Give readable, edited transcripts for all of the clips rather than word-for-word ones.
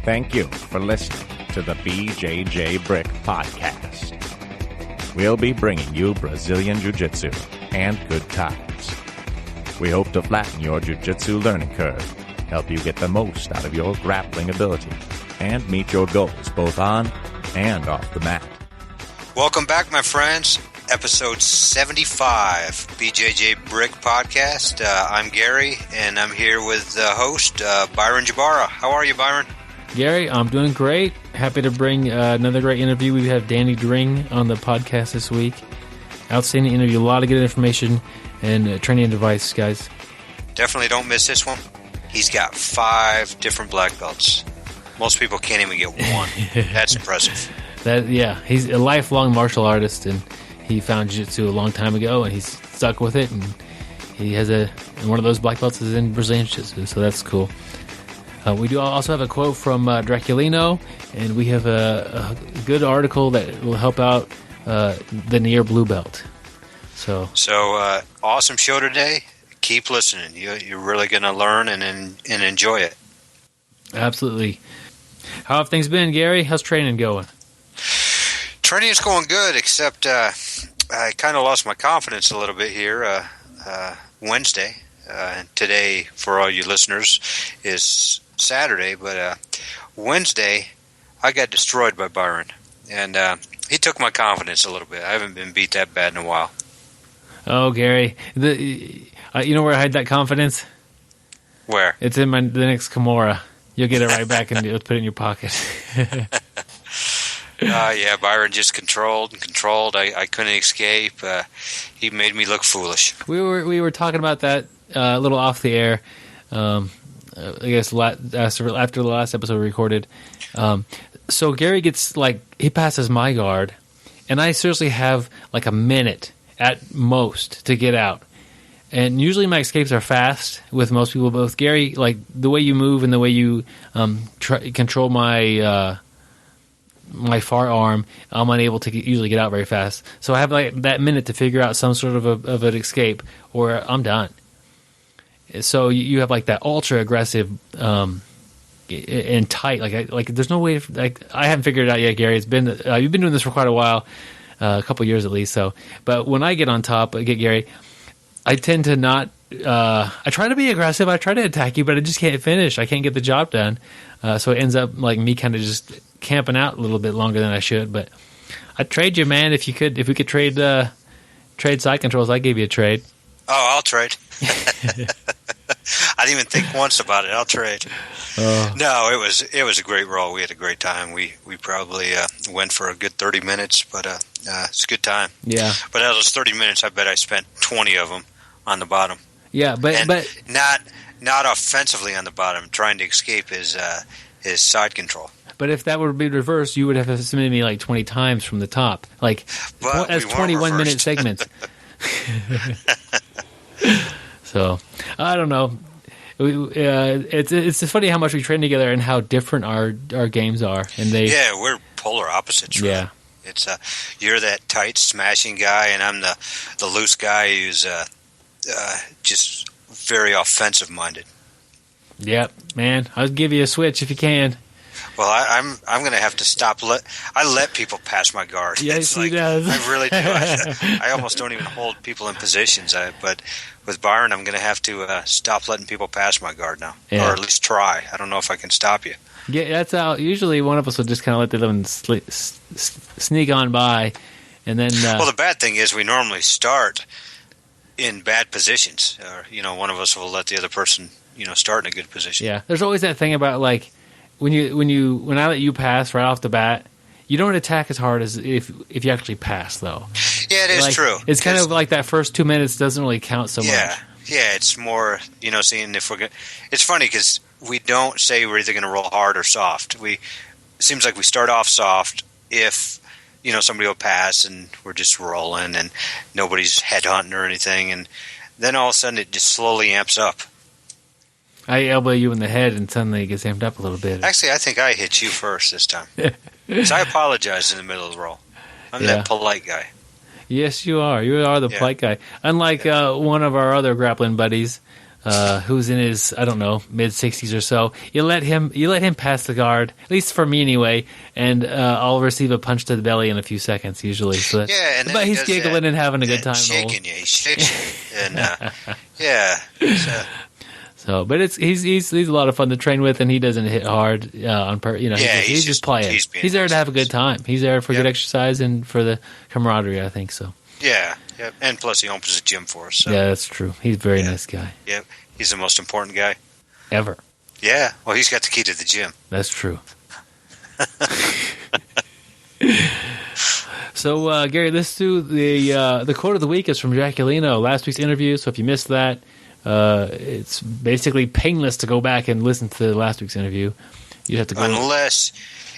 Thank you for listening to the BJJ Brick Podcast. We'll be bringing you Brazilian Jiu-Jitsu and good times. We hope to flatten your Jiu-Jitsu learning curve, help you get the most out of your grappling ability, and meet your goals both on and off the mat. Welcome back, my friends. Episode 75, BJJ Brick Podcast. I'm Gary, and I'm here with the host, Byron Jabara. How are you, Byron? Gary, I'm doing great. Happy to bring another great interview. We have Danny Dring on the podcast this week. Outstanding interview. A lot of good information and training advice, guys. Definitely don't miss this one. He's got 5 different black belts. Most people can't even get one. That's impressive. He's a lifelong martial artist, and he found Jiu-Jitsu a long time ago, and he's stuck with it, and he has one of those black belts is in Brazilian Jiu-Jitsu, so that's cool. We do also have a quote from Draculino, and we have a good article that will help out the near blue belt. So awesome show today. Keep listening. You're really going to learn and enjoy it. Absolutely. How have things been, Gary? How's training going? Training is going good, except I kind of lost my confidence a little bit here Wednesday. Today, for all you listeners, is Saturday, but Wednesday I got destroyed by Byron, and he took my confidence a little bit. I haven't been beat that bad in a while. Oh, Gary, you know where I hide that confidence? Where? It's in the next Kimura. You'll get it right back and put it in your pocket. Yeah, Byron just controlled. I couldn't escape. He made me look foolish. We were talking about that a little off the air. I guess after the last episode we recorded. So Gary gets he passes my guard, and I seriously have a minute at most to get out. And usually my escapes are fast with most people, but with Gary, the way you move and the way you control my my far arm, I'm unable to usually get out very fast. So I have that minute to figure out some sort of an escape, or I'm done. So you have that ultra aggressive and tight. There's no way. I haven't figured it out yet, Gary. It's been you've been doing this for quite a while, a couple of years at least. So, but when I get on top, Gary, I tend to not. I try to be aggressive. I try to attack you, but I just can't finish. I can't get the job done. So it ends up me kind of just camping out a little bit longer than I should. But I'd trade you, man. If we could trade side controls, I'd give you a trade. Oh, I'll trade. I didn't even think once about it. I'll trade. No, it was a great roll. We had a great time. We probably went for a good 30 minutes, but it's a good time. Yeah. But out of those 30 minutes, I bet I spent 20 of them on the bottom. Yeah, but not offensively on the bottom, trying to escape his side control. But if that would be reversed, you would have submitted me 20 times from the top. That's 21-minute segments. So I don't know. It's funny how much we train together and how different our games are. And we're polar opposites. Really. Yeah, it's you're that tight smashing guy, and I'm the loose guy who's just very offensive minded. Yep, man. I'll give you a switch if you can. Well, I'm going to have to stop. I let people pass my guard. Yes, he does. I really do. I almost don't even hold people in positions. But with Byron, I'm going to have to stop letting people pass my guard now, or at least try. I don't know if I can stop you. Yeah, that's how. Usually, one of us will just kind of let the other one sneak on by, and then. Well, the bad thing is we normally start in bad positions, or one of us will let the other person start in a good position. Yeah, there's always that thing about when I let you pass right off the bat, you don't attack as hard as if you actually pass, though. Yeah, it is true. It's kind of that first 2 minutes doesn't really count so much. Yeah, it's more seeing if we're good. It's funny because we don't say we're either going to roll hard or soft. It seems like we start off soft if somebody will pass and we're just rolling and nobody's headhunting or anything, and then all of a sudden it just slowly amps up. I elbow you in the head and suddenly it gets amped up a little bit. Actually, I think I hit you first this time. So I apologize in the middle of the roll. I'm that polite guy. Yes, you are. You are the polite guy. Unlike one of our other grappling buddies, who's in his, I don't know, mid-60s or so. You let him pass the guard, at least for me anyway, and I'll receive a punch to the belly in a few seconds usually. So but he's giggling and having a good time. Shaking you, he's shaking you. And yeah. But he's a lot of fun to train with, and he doesn't hit hard he's just playing. He's there to have a good time. He's there for good exercise and for the camaraderie, I think so. Yeah, and plus he opens a gym for us. So. Yeah, that's true. He's a very nice guy. Yeah, he's the most important guy ever. Yeah, well, he's got the key to the gym. That's true. So, Gary, let's do the quote of the week is from Jaculino, last week's interview. So if you missed that, it's basically painless to go back and listen to last week's interview. You have to go unless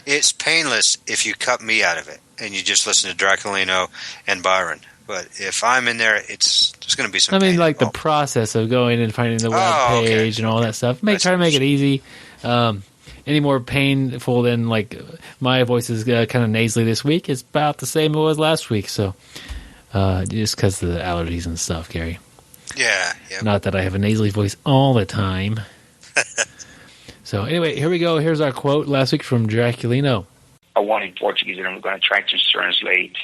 it's painless if you cut me out of it and you just listen to Draculino and Byron. But if I'm in there, there's going to be some. The process of going and finding the web page and all that stuff. Try to make it easy. Any more painful than like my voice is kind of nasally this week? It's about the same it was last week. So just because of the allergies and stuff, Gary. Yeah. Not that I have a nasally voice all the time. So anyway, here we go. Here's our quote last week from Draculino. One in Portuguese that I'm going to try to translate.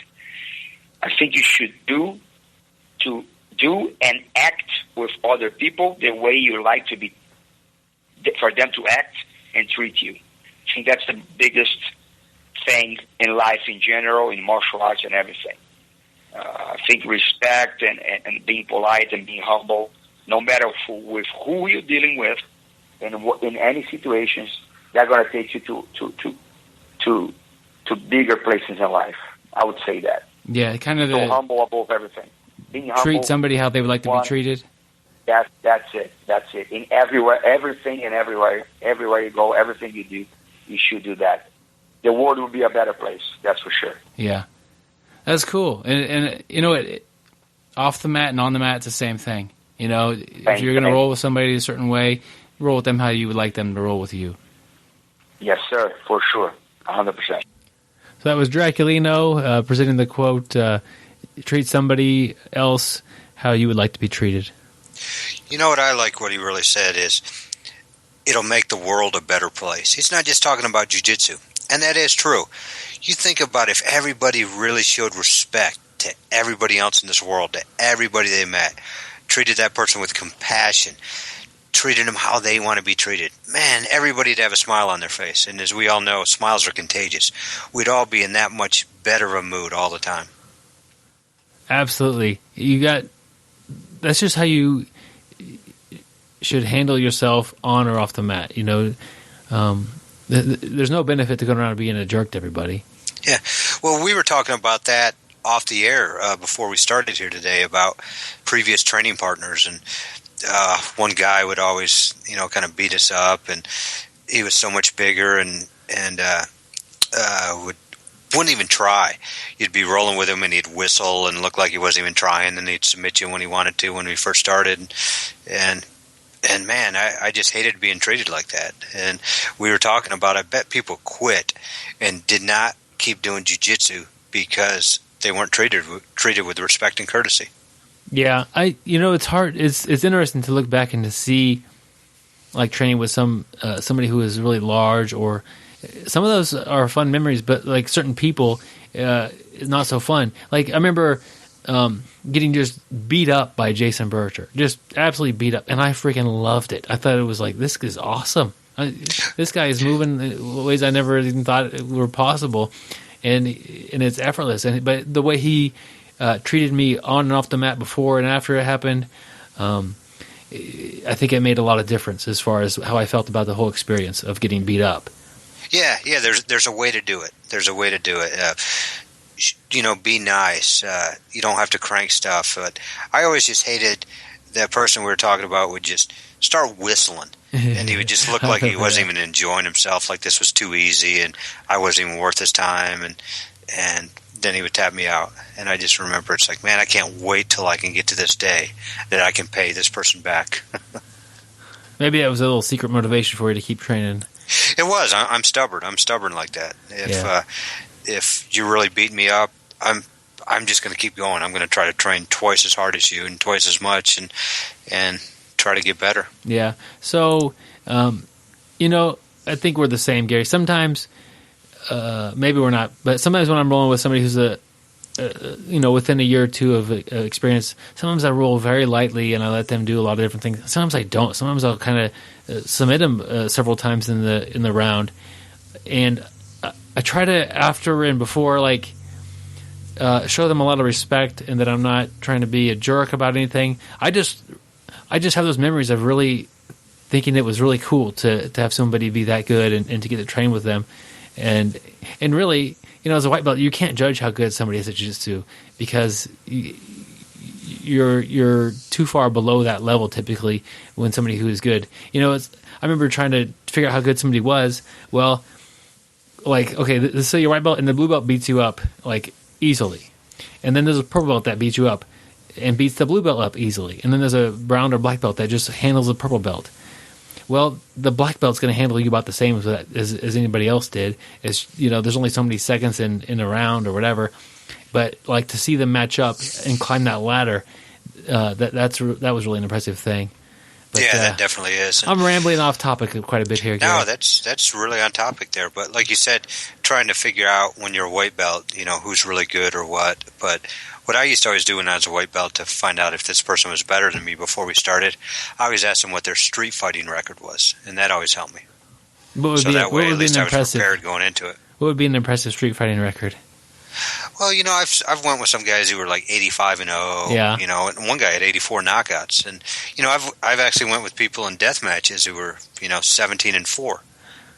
I think you should do and act with other people the way you like to be, for them to act and treat you. I think that's the biggest thing in life in general, in martial arts and everything. I think respect and being polite and being humble, no matter with who you're dealing with, and in any situations, they're going to take you to bigger places in life. I would say that. Yeah, kind of so humble above everything. Being humble, treat somebody how they would like to be treated. That's it. In everything and everywhere you go, everything you do, you should do that. The world will be a better place. That's for sure. Yeah. That's cool, and you know what? Off the mat and on the mat, it's the same thing. You know, if you're going to roll with somebody a certain way, roll with them how you would like them to roll with you. Yes, sir, for sure, 100%. So that was Draculino presenting the quote: "Treat somebody else how you would like to be treated." You know what I like? What he really said is, it'll make the world a better place. He's not just talking about jiu-jitsu, and that is true. You think about if everybody really showed respect to everybody else in this world, to everybody they met, treated that person with compassion, treated them how they want to be treated. Man, everybody'd have a smile on their face. And as we all know, smiles are contagious. We'd all be in that much better of a mood all the time. Absolutely. That's just how you should handle yourself on or off the mat. You know, there's no benefit to going around being a jerk to everybody. Yeah. Well, we were talking about that off the air before we started here today about previous training partners, and one guy would always, kind of beat us up, and he was so much bigger and wouldn't even try. You'd be rolling with him, and he'd whistle and look like he wasn't even trying, and he'd submit you when he wanted to when we first started, and man, I just hated being treated like that. And we were talking about, I bet people quit and did not keep doing jiu-jitsu because they weren't treated with respect and courtesy. Yeah, it's hard. It's interesting to look back and to see, like, training with somebody who is really large, or some of those are fun memories, but like certain people, is not so fun. Like I remember getting just beat up by Jason Berger, just absolutely beat up, and I freaking loved it. I thought it was like, this is awesome. This guy is moving in ways I never even thought were possible, and it's effortless. But the way he treated me on and off the mat before and after it happened, I think it made a lot of difference as far as how I felt about the whole experience of getting beat up. Yeah. There's a way to do it. There's a way to do it. Be nice. You don't have to crank stuff. But I always just hated that person we were talking about would just start whistling. And he would just look like he wasn't even enjoying himself, like this was too easy and I wasn't even worth his time. And then he would tap me out. And I just remember, it's like, man, I can't wait till I can get to this day that I can pay this person back. Maybe that was a little secret motivation for you to keep training. It was. I'm stubborn. I'm stubborn like that. If you really beat me up, I'm just going to keep going. I'm going to try to train twice as hard as you and twice as much and try to get better. Yeah. So, you know, I think we're the same, Gary. Sometimes, maybe we're not, but sometimes when I'm rolling with somebody who's you know, within a year or two of experience, sometimes I roll very lightly and I let them do a lot of different things. Sometimes I don't. Sometimes I'll kind of submit them several times in the round, and I try to, after and before, like, show them a lot of respect and that I'm not trying to be a jerk about anything. I just have those memories of really thinking it was really cool to have somebody be that good and to get to train with them, and really. You know, as a white belt, you can't judge how good somebody is at jiu-jitsu because you're too far below that level typically when somebody who is good. You know, I remember trying to figure out how good somebody was. Well, like, okay, let's say you're white belt and the blue belt beats you up, like, easily. And then there's a purple belt that beats you up and beats the blue belt up easily. And then there's a brown or black belt that just handles the purple belt. Well, the black belt's going to handle you about the same as anybody else did. It's, you know, there's only so many seconds in a round or whatever. But, like, to see them match up and climb that ladder, that was really an impressive thing. But, yeah, that definitely is. I'm rambling off topic quite a bit here, Gary. No, that's really on topic there. But like you said, trying to figure out when you're a white belt, you know, who's really good or what. But what I used to always do when I was a white belt to find out if this person was better than me before we started, I always asked them what their street fighting record was, and that always helped me. That way, at least I was prepared going into it. What would be an impressive street fighting record? Well, you know, I've went with some guys who were like 85-0. Yeah. You know, and one guy had 84 knockouts, and you know, I've actually went with people in death matches who were, you know, 17-4.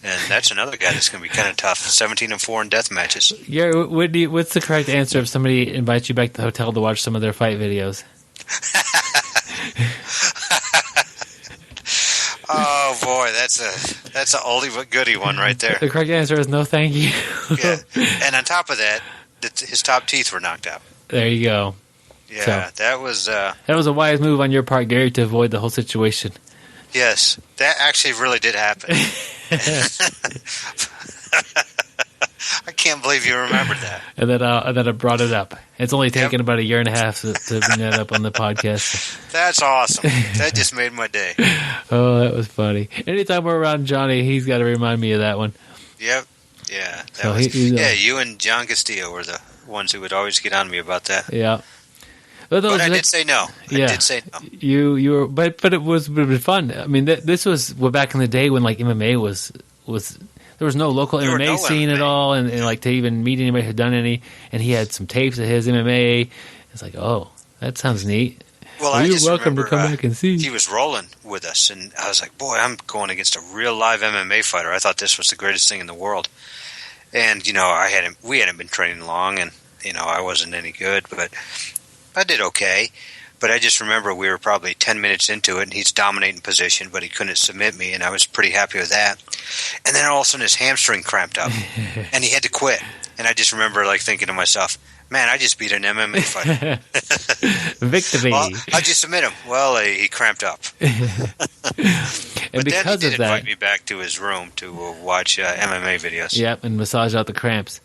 And that's another guy that's going to be kind of tough. 17-4 in death matches. Yeah, what's the correct answer if somebody invites you back to the hotel to watch some of their fight videos? Oh boy, that's an oldie but goodie one right there. The correct answer is no, thank you. Yeah, and on top of that, his top teeth were knocked out. There you go. Yeah, so, that was a wise move on your part, Gary, to avoid the whole situation. Yes, that actually really did happen. I can't believe you remembered that. And then I brought it up. It's only taken about a year and a half to bring that up on the podcast. That's awesome. That just made my day. Oh, that was funny. Anytime we're around Johnny, he's got to remind me of that one. Yep. Yeah. So you and John Castillo were the ones who would always get on me about that. Yeah. But I did say no. I did say no. You were, but it was fun. I mean, this was back in the day when like MMA was there was no local MMA scene at all, and like to even meet anybody who had done any. And he had some tapes of his MMA. It's like, oh, that sounds neat. Well, you're welcome to come back and see. He was rolling with us, and I was like, boy, I'm going against a real live MMA fighter. I thought this was the greatest thing in the world. And you know, we hadn't been training long, and you know, I wasn't any good, but I did okay. But I just remember we were probably 10 minutes into it, and he's dominating position, but he couldn't submit me, and I was pretty happy with that. And then all of a sudden his hamstring cramped up, and he had to quit. And I just remember like thinking to myself, man, I just beat an MMA fighter. Victory. Well, how'd you submit him? Well, he cramped up. And because then he did invite me back to his room to watch MMA videos. Yep, and massage out the cramps.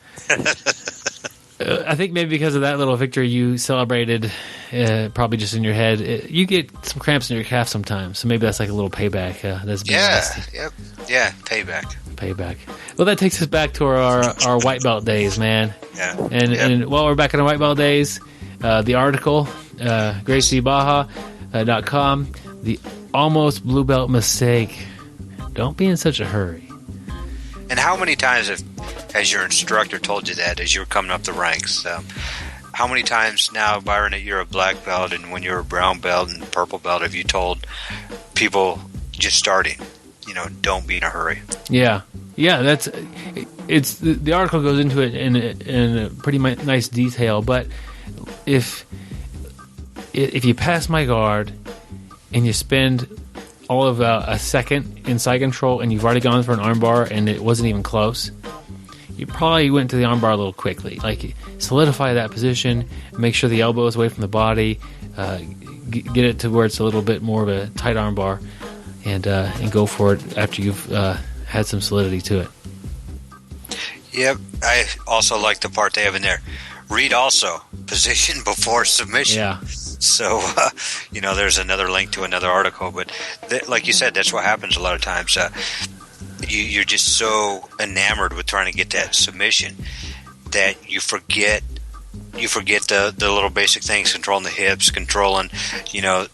I think maybe because of that little victory you celebrated, probably just in your head, you get some cramps in your calf sometimes. So maybe that's like a little payback. That's nasty. Yep. Yeah, payback. Well, that takes us back to our white belt days, man. Yeah. And while we're back in our white belt days, the article, GracieBaja.com, the almost blue belt mistake. Don't be in such a hurry. And how many times has your instructor told you that as you were coming up the ranks? How many times now, Byron, that you're a black belt and when you're a brown belt and purple belt, have you told people just starting, you know, don't be in a hurry? Yeah, it's the article goes into it in a pretty nice detail. But if you pass my guard and you spend all of a second in side control and you've already gone for an armbar and it wasn't even close, you probably went to the armbar a little quickly. Like, solidify that position, make sure the elbow is away from the body, get it to where it's a little bit more of a tight armbar, and go for it after you've had some solidity to it. Yep, I also like the part they have in there. Read also, position before submission. Yeah. So, there's another link to another article. But like you said, that's what happens a lot of times. You're just so enamored with trying to get that submission that you forget the little basic things, controlling the hips, controlling,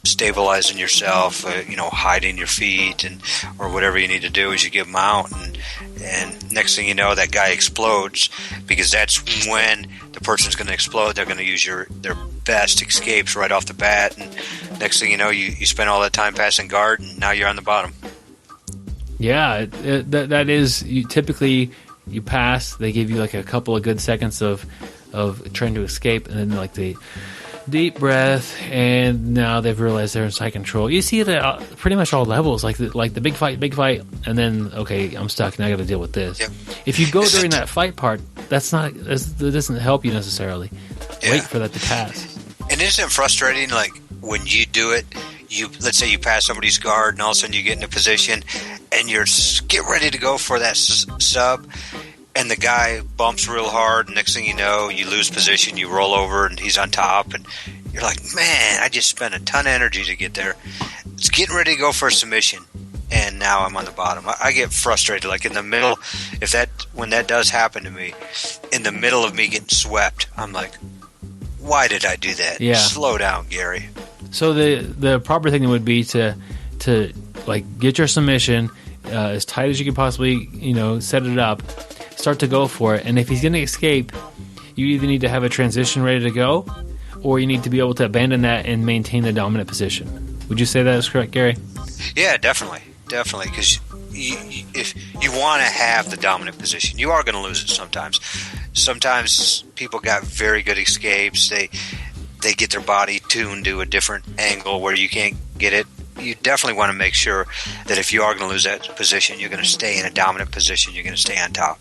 stabilizing yourself, hiding your feet or whatever you need to do as you get them out. And next thing you know, that guy explodes, because that's when the person's going to explode. They're going to use their best escapes right off the bat. And next thing you know, you spend all that time passing guard, and now you're on the bottom. Yeah, that is, typically you pass, they give you like a couple of good seconds of trying to escape, and then like the deep breath, and now they've realized they're in side control. You see that pretty much all levels, like the big fight, and then, okay, I'm stuck, now I got to deal with this. Yep. If you go during that fight part, that doesn't help you necessarily. Yeah. Wait for that to pass. And isn't it frustrating, like, when you do it, let's say you pass somebody's guard, and all of a sudden you get in a position, and you're get ready to go for that sub, and the guy bumps real hard, and next thing you know, you lose position, you roll over, and he's on top, and you're like, man, I just spent a ton of energy to get there. It's getting ready to go for a submission, and now I'm on the bottom. I get frustrated, like in the middle, when that does happen to me, in the middle of me getting swept, I'm like, why did I do that? Yeah. Slow down, Gary. So the proper thing would be to like get your submission as tight as you can possibly, set it up, start to go for it, and if he's going to escape, you either need to have a transition ready to go, or you need to be able to abandon that and maintain the dominant position. Would you say that is correct, Gary? Yeah, definitely, because if you want to have the dominant position, you are going to lose it sometimes. Sometimes people got very good escapes. They get their body tuned to a different angle where you can't get it. You definitely want to make sure that if you are going to lose that position, you're going to stay in a dominant position. You're going to stay on top.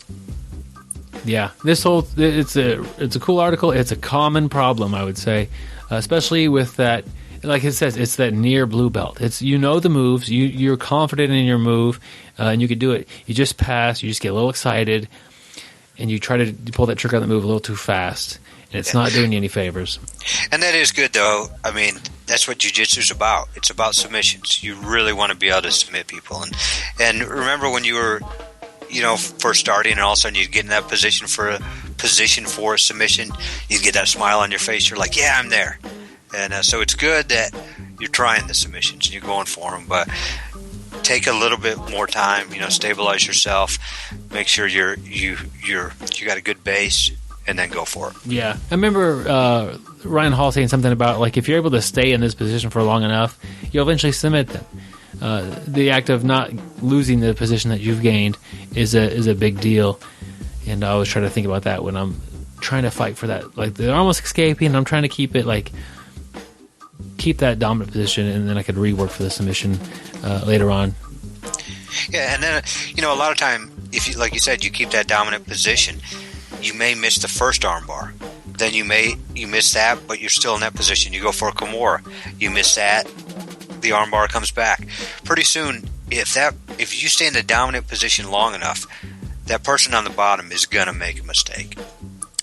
Yeah, it's a cool article. It's a common problem, I would say, especially with that. Like it says, it's that near blue belt. It's the moves. You're confident in your move, and you can do it. You just pass. You just get a little excited, and you try to pull that trigger on the move a little too fast, and it's not doing you any favors. And that is good, though. I mean, that's what jiu-jitsu is about. It's about submissions. You really want to be able to submit people. And remember when you were, first starting, and all of a sudden you'd get in that position for a submission, you'd get that smile on your face. You're like, yeah, I'm there. And so it's good that you're trying the submissions and you're going for them, but take a little bit more time. Stabilize yourself, make sure you got a good base, and then go for it. Yeah, I remember Ryan Hall saying something about, like, if you're able to stay in this position for long enough, you'll eventually submit them. The act of not losing the position that you've gained is a big deal, and I always try to think about that when I'm trying to fight for that. Like, they're almost escaping, and I'm trying to keep that dominant position, and then I could rework for the submission later on. Yeah, and then a lot of time, if you, like you said, you keep that dominant position, you may miss the first armbar. Then you miss that, but you're still in that position. You go for a Kimura, you miss that, the armbar comes back. Pretty soon, if you stay in the dominant position long enough, that person on the bottom is gonna make a mistake.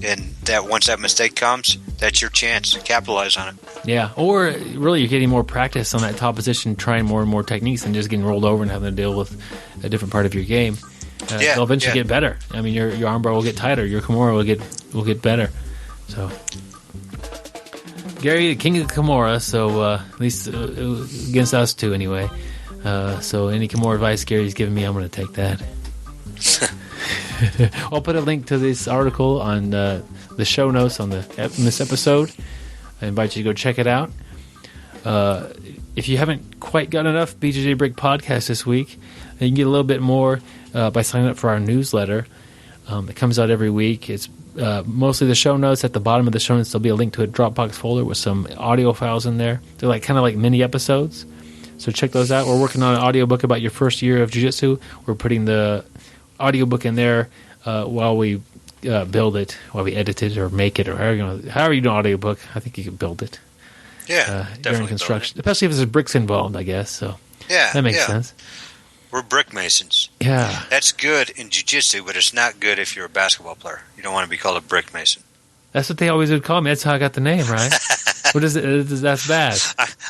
And that once that mistake comes, that's your chance to capitalize on it. Yeah, or really you're getting more practice on that top position, trying more and more techniques, and just getting rolled over and having to deal with a different part of your game. They'll eventually get better. I mean, your armbar will get tighter, your Kimura will get better. So, Gary, the king of the Kimura, so at least against us two anyway. So any Kimura advice Gary's giving me, I'm going to take that. I'll put a link to this article on the show notes on this episode. I invite you to go check it out. If you haven't quite got enough BJJ Brick podcast this week, you can get a little bit more by signing up for our newsletter. It comes out every week. It's mostly the show notes. At the bottom of the show notes, there'll be a link to a Dropbox folder with some audio files in there. They're kind of like mini episodes. So check those out. We're working on an audiobook about your first year of jiu-jitsu. We're putting the audiobook in there while we build it, while we edit it or make it, or however you do an audiobook. I think you can build it. Yeah, during construction, especially if there's bricks involved, I guess. So yeah, that makes sense. We're brick masons. Yeah, that's good in jiu-jitsu, but it's not good if you're a basketball player. You don't want to be called a brick mason. That's what they always would call me. That's how I got the name, right? What is it? That's bad.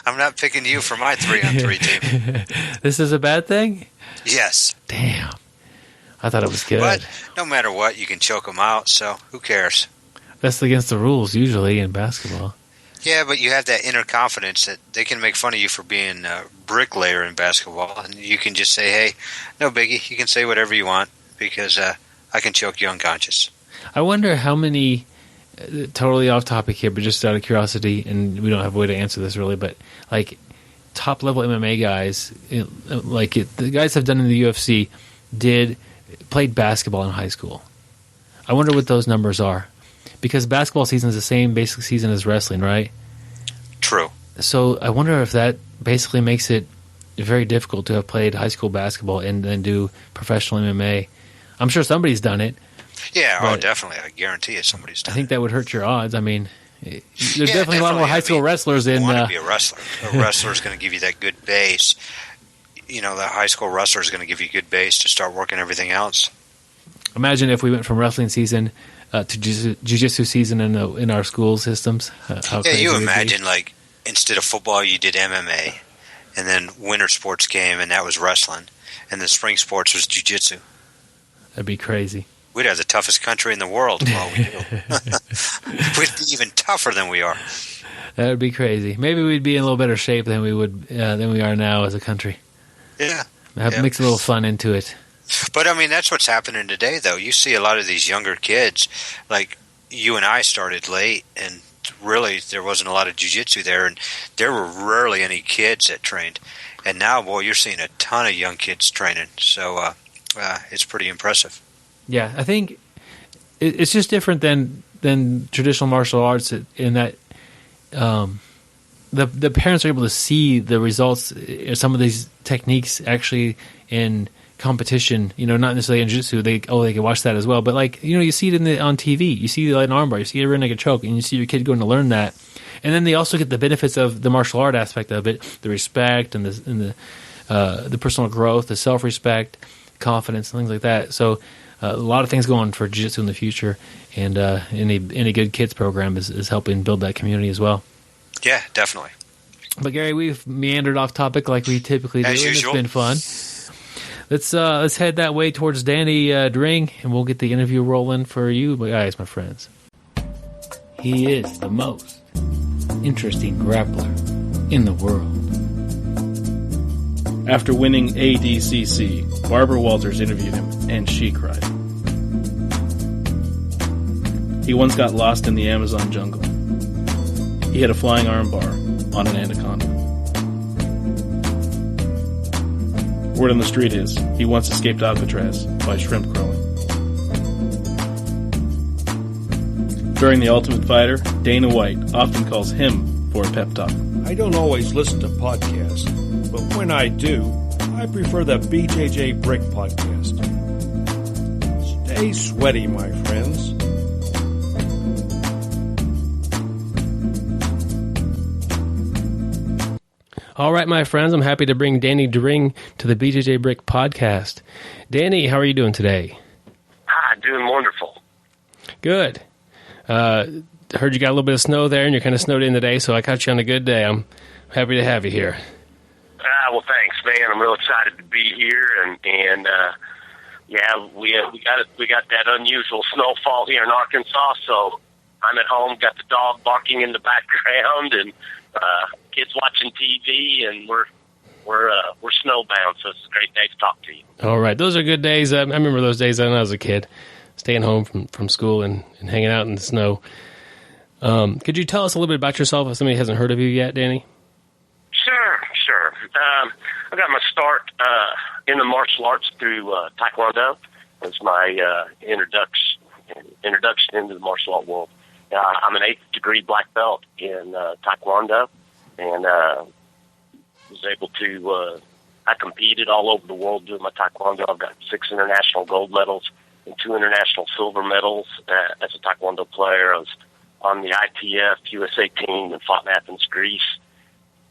I'm not picking you for my 3-on-3 team. This is a bad thing? Yes. Damn. I thought it was good. But no matter what, you can choke them out, so who cares? That's against the rules usually in basketball. Yeah, but you have that inner confidence that they can make fun of you for being a bricklayer in basketball, and you can just say, hey, no biggie, you can say whatever you want because I can choke you unconscious. I wonder how many, totally off topic here, but just out of curiosity, and we don't have a way to answer this really, but like top-level MMA guys, the guys have done in the UFC, played basketball in high school. I wonder what those numbers are. Because basketball season is the same basic season as wrestling, right? True. So I wonder if that basically makes it very difficult to have played high school basketball and then do professional MMA. I'm sure somebody's done it. Yeah, definitely. I guarantee it. Somebody's done it. I think that would hurt your odds. I mean, there's definitely a lot more high school wrestlers in. You want to be a wrestler. A wrestler is going to give you that good base. You know, the high school wrestler is going to give you a good base to start working everything else. Imagine if we went from wrestling season to jiu-jitsu season in our school systems. You imagine, like, instead of football, you did MMA, and then winter sports came, and that was wrestling, and the spring sports was jiu-jitsu. That'd be crazy. We'd have the toughest country in the world. Well, we do. We'd be even tougher than we are. That would be crazy. Maybe we'd be in a little better shape than we are now as a country. Yeah. That makes a little fun into it. But, I mean, that's what's happening today, though. You see a lot of these younger kids, like you and I started late, and really there wasn't a lot of jiu-jitsu there, and there were rarely any kids that trained. And now, boy, you're seeing a ton of young kids training, so it's pretty impressive. Yeah, I think it's just different than traditional martial arts in that the parents are able to see the results, some of these techniques actually in competition, not necessarily in jiu-jitsu. They can watch that as well. But like, you see it on TV. You see an armbar. You see a rear naked choke, and you see your kid going to learn that. And then they also get the benefits of the martial art aspect of it, the respect and the personal growth, the self-respect, confidence, and things like that. So a lot of things going for jiu-jitsu in the future, and any good kids program is helping build that community as well. Yeah, definitely. But Gary, we've meandered off topic like we typically do, as usual. And it's been fun. Let's head that way towards Danny Dring, and we'll get the interview rolling for you guys, my friends. He is the most interesting grappler in the world. After winning ADCC, Barbara Walters interviewed him, and she cried. He once got lost in the Amazon jungle. He had a flying armbar on an anaconda. Word on the street is, he once escaped Alcatraz by shrimp growing. During The Ultimate Fighter, Dana White often calls him for a pep talk. I don't always listen to podcasts, but when I do, I prefer the BJJ Brick podcast. Stay sweaty, my friends. All right, my friends, I'm happy to bring Danny Dring to the BJJ Brick podcast. Danny, how are you doing today? Doing wonderful. Good. Heard you got a little bit of snow there, and you're kind of snowed in today, so I caught you on a good day. I'm happy to have you here. Well, thanks, man. I'm real excited to be here, and we got that unusual snowfall here in Arkansas. So I'm at home, got the dog barking in the background, and kids watching TV, and we're snowbound. So it's a great day to talk to you. All right, those are good days. I remember those days when I was a kid, staying home from school and hanging out in the snow. Could you tell us a little bit about yourself if somebody hasn't heard of you yet, Danny? Sure. I got my start in the martial arts through Taekwondo. It was my introduction into the martial art world. I'm an 8th degree black belt in Taekwondo, and was able to. I competed all over the world doing my Taekwondo. I've got 6 international gold medals and 2 international silver medals as a Taekwondo player. I was on the ITF USA team and fought in Athens, Greece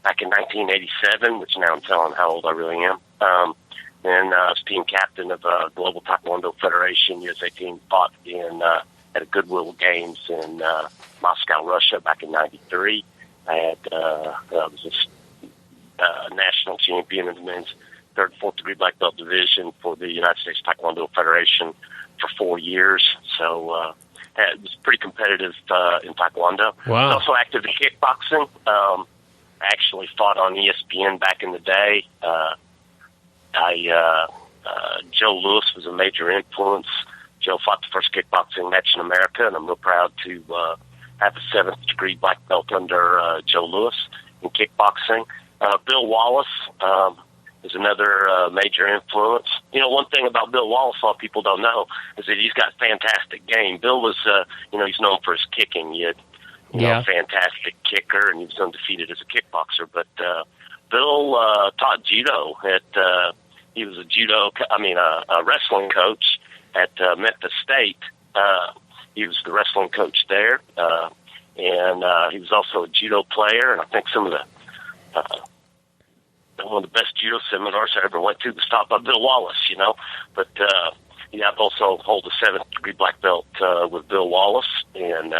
back in 1987, which now I'm telling how old I really am. And I was team captain of Global Taekwondo Federation USA team, fought in at a Goodwill Games in Moscow, Russia back in 93. I was a national champion in the men's 3rd and 4th degree black belt division for the United States Taekwondo Federation for 4 years. So it was pretty competitive in Taekwondo. Wow. I was also active in kickboxing. I actually fought on ESPN back in the day. Joe Louis was a major influence. Joe fought the first kickboxing match in America, and I'm real proud to have a 7th degree black belt under Joe Louis in kickboxing. Bill Wallace is another major influence. You know, one thing about Bill Wallace a lot of people don't know is that he's got fantastic game. Bill was, he's known for his kicking. He had, a fantastic kicker, and he was undefeated as a kickboxer. But Bill taught judo at, he was a wrestling coach at Memphis State. He was the wrestling coach there, and he was also a judo player, and I think some of the one of the best judo seminars I ever went to was taught by Bill Wallace, But I've also hold a 7th degree black belt with Bill Wallace, and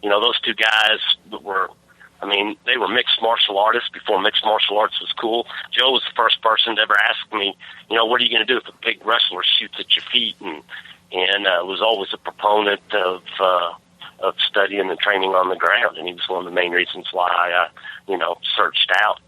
those two guys they were mixed martial artists before mixed martial arts was cool. Joe was the first person to ever ask me, what are you going to do if a big wrestler shoots at your feet? And was always a proponent of studying and training on the ground, and he was one of the main reasons why I, searched out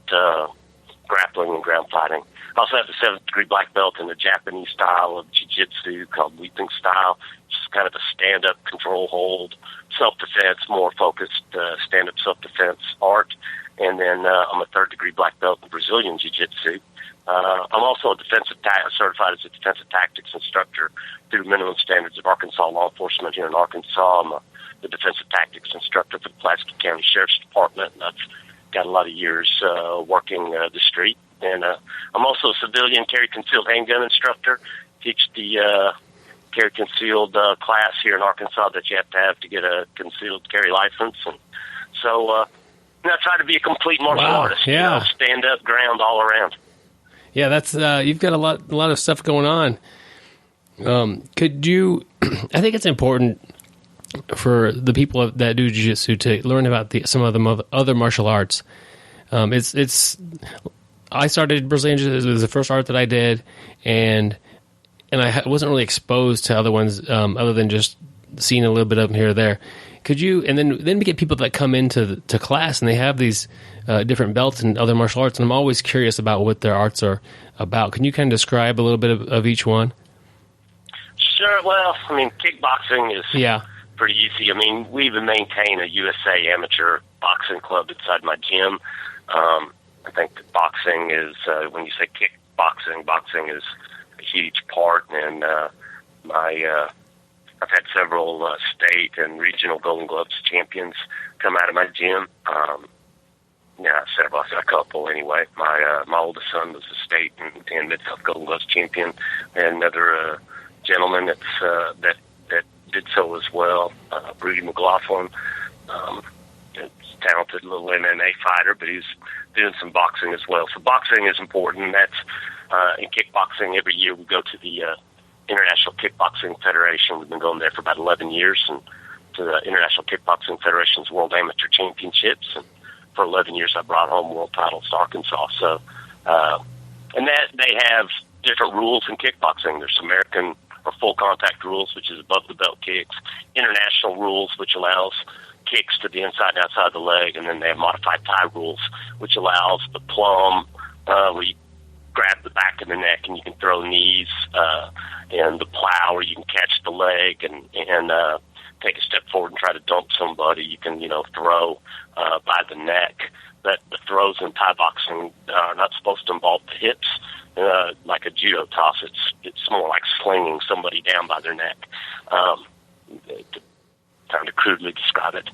grappling and ground fighting. I also have the 7th degree black belt in the Japanese style of jiu-jitsu called weeping style, which is kind of a stand-up control hold, self-defense, more focused stand-up self-defense art. And then I'm a 3rd degree black belt in Brazilian Jiu-Jitsu. I'm also a certified as a defensive tactics instructor through minimum standards of Arkansas law enforcement here in Arkansas. I'm the defensive tactics instructor for the Pulaski County Sheriff's Department, and I've got a lot of years working the street. And I'm also a civilian carry concealed handgun instructor. Teach the carry concealed class here in Arkansas that you have to get a concealed carry license. And so I try to be a complete martial artist. Yeah. Stand up, ground, all around. Yeah, that's you've got a lot of stuff going on. Could you? I think it's important for the people that do jiu-jitsu to learn about some of the other martial arts. I started Brazilian Jiu-Jitsu. It was the first art that I did, and I wasn't really exposed to other ones other than just seeing a little bit of them here or there. Could you? And then we get people that come into class and they have these different belts and other martial arts, and I'm always curious about what their arts are about. Can you kind of describe a little bit of each one? Sure. Well, kickboxing is pretty easy. We even maintain a USA amateur boxing club inside my gym. I think that boxing is, when you say kickboxing, boxing is a huge part, and I've had several state and regional Golden Gloves champions come out of my gym. Several, I said a couple anyway. My oldest son was a state and Mid-South Golden Gloves champion, and another gentleman that did so as well, Rudy McLaughlin. Talented little MMA fighter, but he's doing some boxing as well. So boxing is important. That's in kickboxing. Every year we go to the International Kickboxing Federation. We've been going there for about 11 years, and to the International Kickboxing Federation's World Amateur Championships. And for 11 years, I brought home world titles to Arkansas. So, and that they have different rules in kickboxing. There's American or full contact rules, which is above the belt kicks. International rules, which allows kicks to the inside and outside of the leg, and then they have modified thigh rules, which allows the plum, where you grab the back of the neck and you can throw knees, and the plow, where you can catch the leg and take a step forward and try to dump somebody. You can, throw by the neck. But the throws in Thai boxing are not supposed to involve the hips, like a judo toss. It's more like slinging somebody down by their neck. Trying to crudely describe it.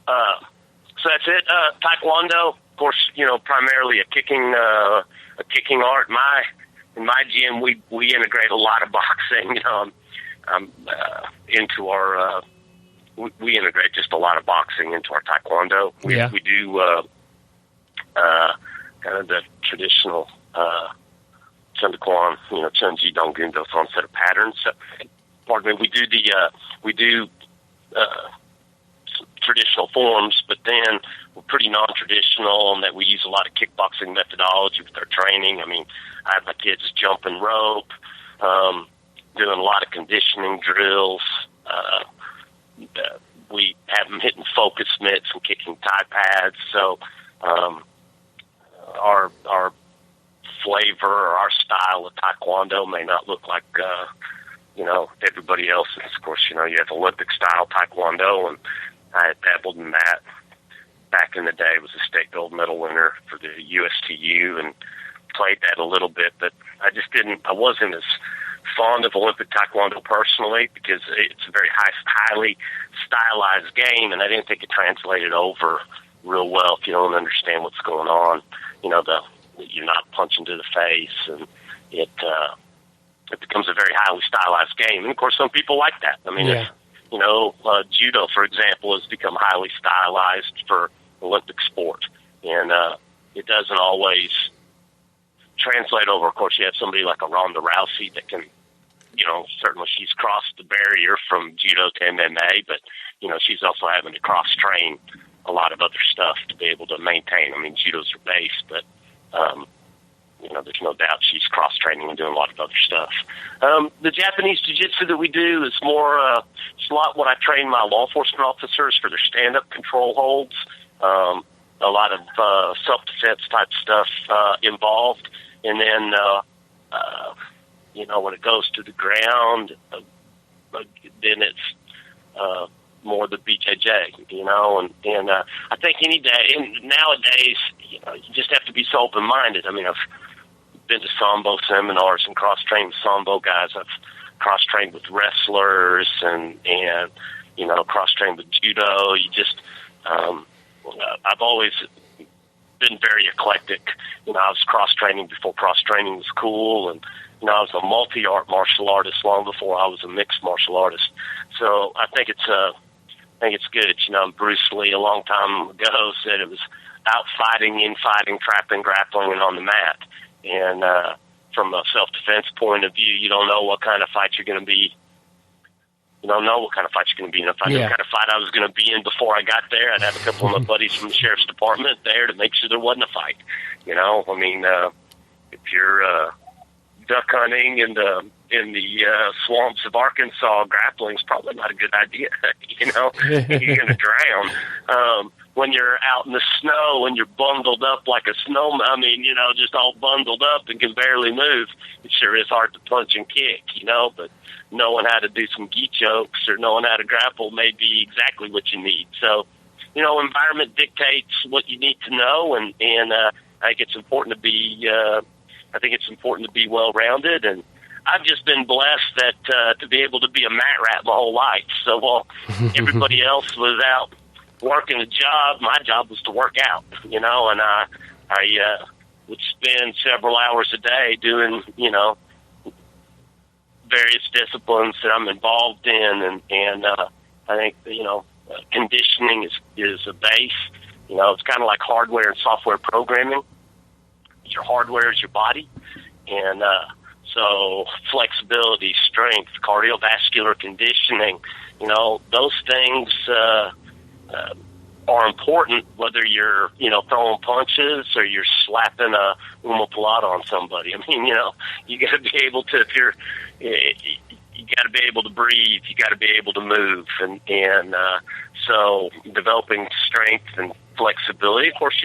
So that's it. Taekwondo, of course, primarily a kicking art. In my gym, we integrate a lot of boxing. I'm into our. We integrate just a lot of boxing into our Taekwondo. We do kind of the traditional Chundaquan, Chunji Dongundo, on set of patterns. So, pardon me. We do traditional forms, but then we're pretty non-traditional in that we use a lot of kickboxing methodology with our training. I mean, I have my kids jumping rope, doing a lot of conditioning drills. We have them hitting focus mitts and kicking Thai pads. So our flavor or our style of Taekwondo may not look like everybody else's. Of course, you have Olympic style Taekwondo, and I had dabbled in that back in the day. Was a state gold medal winner for the USTU and played that a little bit, but I wasn't as fond of Olympic Taekwondo personally because it's a very highly stylized game, and I didn't think it translated over real well if you don't understand what's going on. You're not punching to the face, and it becomes a very highly stylized game. And of course, some people like that. I mean, judo, for example, has become highly stylized for Olympic sport, and it doesn't always translate over. Of course, you have somebody like a Ronda Rousey that can, certainly she's crossed the barrier from judo to MMA, but, she's also having to cross-train a lot of other stuff to be able to maintain. I mean, judo's her base, but, there's no doubt she's cross-training and doing a lot of other stuff. The Japanese jiu-jitsu that we do is more, it's a lot what I train my law enforcement officers for their stand-up control holds. A lot of self-defense type stuff involved. And then, when it goes to the ground, then it's more the BJJ, and I think any day, and nowadays, you just have to be so open-minded. I mean, I've been to Sambo seminars and cross-trained with Sambo guys. I've cross-trained with wrestlers and cross-trained with judo. I've always been very eclectic. I was cross-training before cross-training was cool, and I was a multi-art martial artist long before I was a mixed martial artist. So I think it's good. Bruce Lee a long time ago said it was out fighting, in-fighting, trapping, grappling, and on the mat. And from a self-defense point of view, you don't know what kind of fight you're going to be. You don't know what kind of fight you're going to be in. If I knew what kind of fight I was going to be in before I got there, I'd have a couple of my buddies from the sheriff's department there to make sure there wasn't a fight. If you're duck hunting in the swamps of Arkansas, grappling's probably not a good idea. You're going to drown. When you're out in the snow and you're bundled up like a snowman, just all bundled up and can barely move, it sure is hard to punch and kick, but knowing how to do some gi chokes or knowing how to grapple may be exactly what you need. So, environment dictates what you need to know, and I think it's important to be well-rounded, and I've just been blessed that to be able to be a mat rat my whole life. So while everybody else was out working a job, my job was to work out, and I would spend several hours a day doing, various disciplines that I'm involved in, and I think, conditioning is a base. It's kind of like hardware and software programming. Your hardware is your body, and so flexibility, strength, cardiovascular conditioning, those things are important, whether you're, throwing punches or you're slapping a omoplata on somebody. You got to be able to, you got to be able to breathe, you got to be able to move, and so developing strength and flexibility. Of course,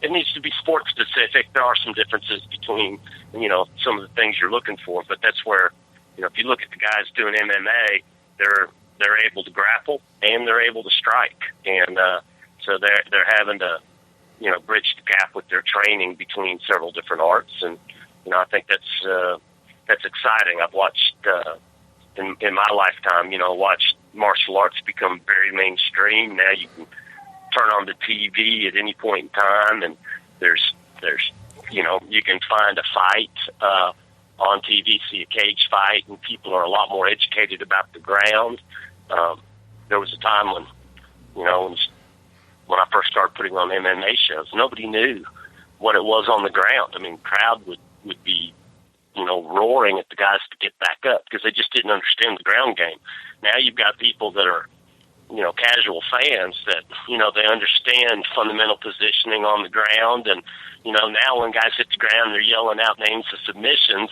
it needs to be sport specific. There are some differences between, some of the things you're looking for, but that's where, if you look at the guys doing MMA, they're able to grapple and they're able to strike, and so they're having to, bridge the gap with their training between several different arts, and I think that's exciting. I've watched in my lifetime, watched martial arts become very mainstream. Now you can turn on the TV at any point in time, and there's you can find a fight on TV, see a cage fight, and people are a lot more educated about the ground. There was a time when, when I first started putting on MMA shows, nobody knew what it was on the ground. Crowd would be, roaring at the guys to get back up because they just didn't understand the ground game. Now you've got people that are, casual fans that, they understand fundamental positioning on the ground. And, now when guys hit the ground, they're yelling out names of submissions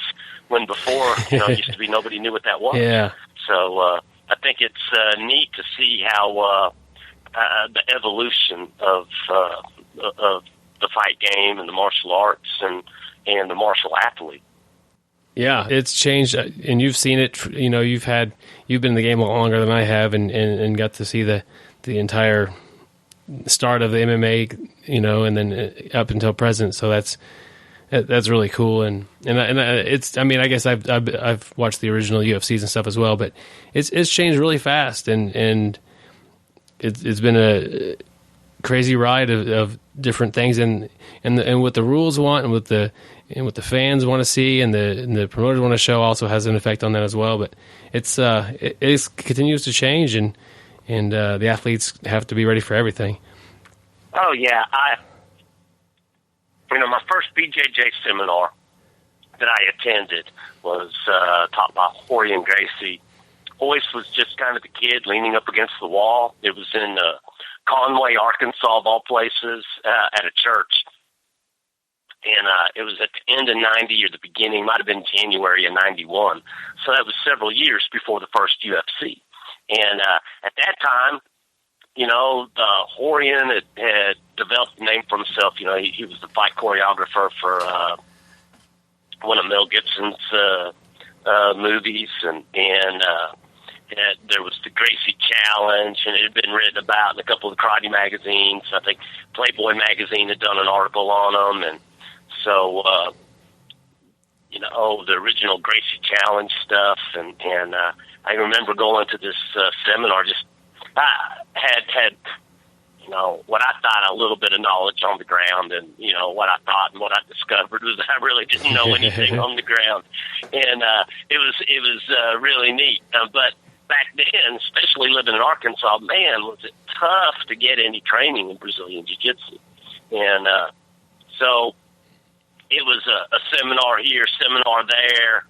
when before, it used to be nobody knew what that was. Yeah. So I think it's neat to see how the evolution of the fight game and the martial arts and the martial athlete. Yeah, it's changed, and you've seen it. You've been in the game a lot longer than I have, and got to see the entire start of the MMA, and then up until present. So that's really cool, and it's. I mean, I guess I've watched the original UFCs and stuff as well, but it's changed really fast, and it's been a crazy ride of different things, and what the rules want, and what the fans want to see, and the promoters want to show also has an effect on that as well. But it continues to change, and the athletes have to be ready for everything. Oh yeah, my first BJJ seminar that I attended was taught by Horian Gracie. Always was just kind of the kid leaning up against the wall. It was in Conway, Arkansas, of all places, at a church. And it was at the end of 90 or the beginning, might have been January of 91. So that was several years before the first UFC. And at that time, Horian had developed a name for himself. He was the fight choreographer for one of Mel Gibson's movies. And there was the Gracie Challenge, and it had been written about in a couple of the karate magazines. I think Playboy magazine had done an article on him, and so the original Gracie Challenge stuff, and I remember going to this seminar. Just had what I thought a little bit of knowledge on the ground, and what I thought and what I discovered was I really didn't know anything on the ground, and it was really neat, but. Back then, especially living in Arkansas, man, was it tough to get any training in Brazilian Jiu-Jitsu. And so it was a seminar here, seminar there,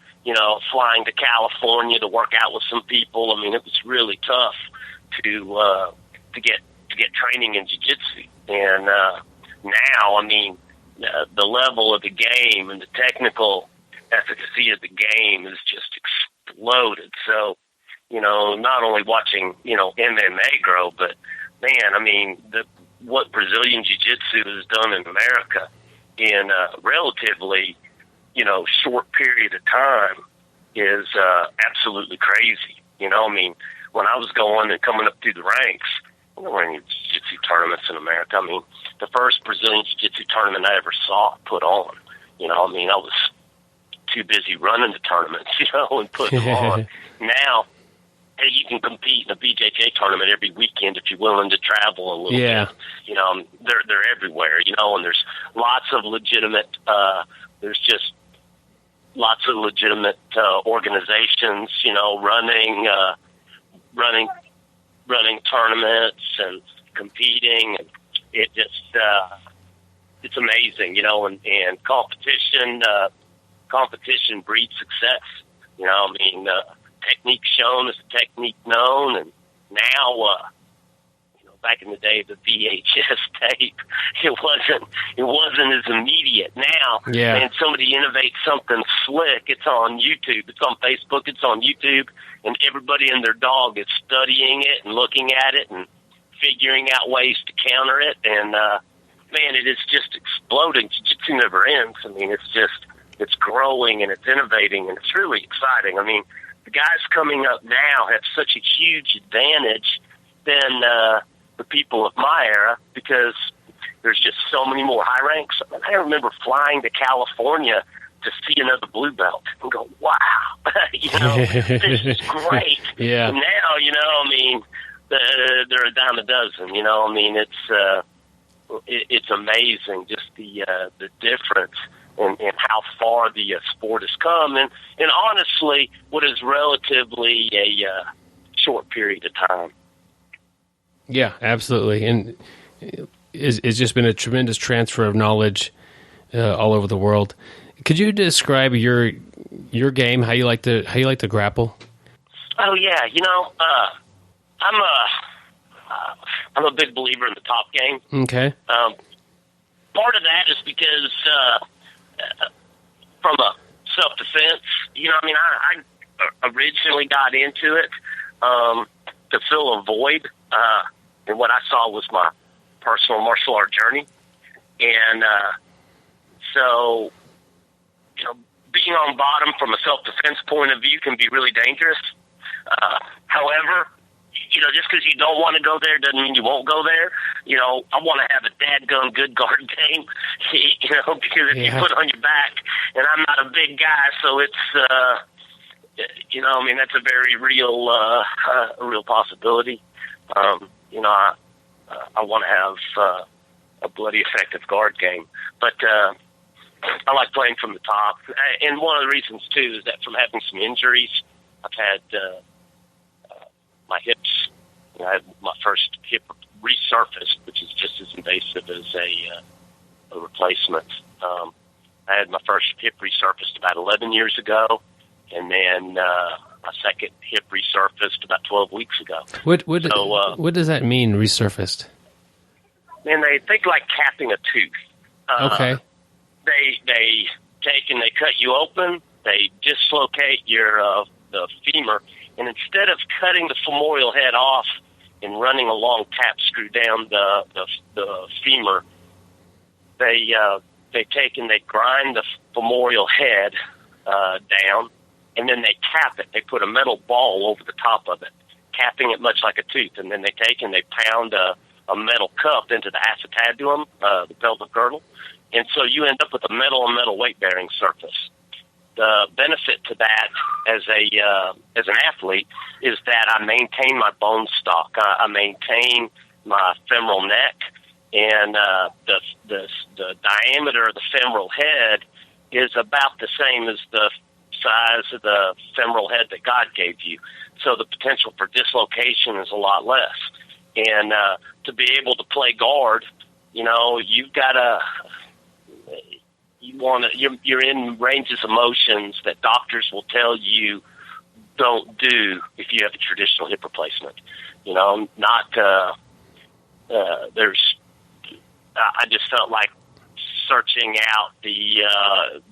flying to California to work out with some people. I mean, it was really tough to get training in Jiu-Jitsu. And now, I mean, the level of the game and the technical efficacy of the game has just exploded. So, not only watching, MMA grow, but, man, I mean, what Brazilian Jiu-Jitsu has done in America in a relatively, short period of time is absolutely crazy. I mean, when I was going and coming up through the ranks, there weren't any Jiu-Jitsu tournaments in America. I mean, the first Brazilian Jiu-Jitsu tournament I ever saw put on, I was too busy running the tournaments, and putting them on. Now, you can compete in a BJJ tournament every weekend if you're willing to travel a little bit. They're everywhere, and there's lots of legitimate, organizations, running tournaments and competing. And it just, it's amazing, and competition breeds success. Technique shown is a technique known, and now, back in the day, the VHS tape, it wasn't as immediate. Now, man, somebody innovates something slick, it's on YouTube, it's on Facebook, it's on YouTube, and everybody and their dog is studying it and looking at it and figuring out ways to counter it, and man, it is just exploding. Jiu-Jitsu never ends. I mean, it's growing and it's innovating, and it's really exciting. I mean, the guys coming up now have such a huge advantage than the people of my era, because there's just so many more high ranks. I remember flying to California to see another blue belt and go, wow, this is great. Yeah. And now, they're a dime a dozen. It's amazing just the difference. And how far the sport has come, and honestly, what is relatively a short period of time. Yeah, absolutely, and it's just been a tremendous transfer of knowledge all over the world. Could you describe your game? How you like to grapple? Oh yeah, I'm a big believer in the top game. Okay. Part of that is because from a self-defense, I originally got into it to fill a void, and what I saw was my personal martial art journey. And so, being on bottom from a self-defense point of view can be really dangerous. However, just because you don't want to go there doesn't mean you won't go there. I want to have a dadgum good guard game, because if you put on your back, and I'm not a big guy, so it's, that's a very real possibility. I want to have a bloody effective guard game, but I like playing from the top. And one of the reasons, too, is that from having some injuries, I've had my hips. I had my first hip resurfaced, which is just as invasive as a replacement. I had my first hip resurfaced about 11 years ago, and then my second hip resurfaced about 12 weeks ago. What does that mean, resurfaced? And they think like capping a tooth. Okay. They take and they cut you open. They dislocate your the femur, and instead of cutting the femoral head off and running a long tap screw down the femur, they take and they grind the femoral head down, and then they cap it. They put a metal ball over the top of it, capping it much like a tooth, and then they take and they pound a metal cup into the acetabulum, the pelvic girdle, and so you end up with a metal weight-bearing surface. The benefit to that as an athlete is that I maintain my bone stock. I maintain my femoral neck, and the diameter of the femoral head is about the same as the size of the femoral head that God gave you. So the potential for dislocation is a lot less. And to be able to play guard, you've got to. You're in ranges of motions that doctors will tell you don't do if you have a traditional hip replacement. I just felt like searching out the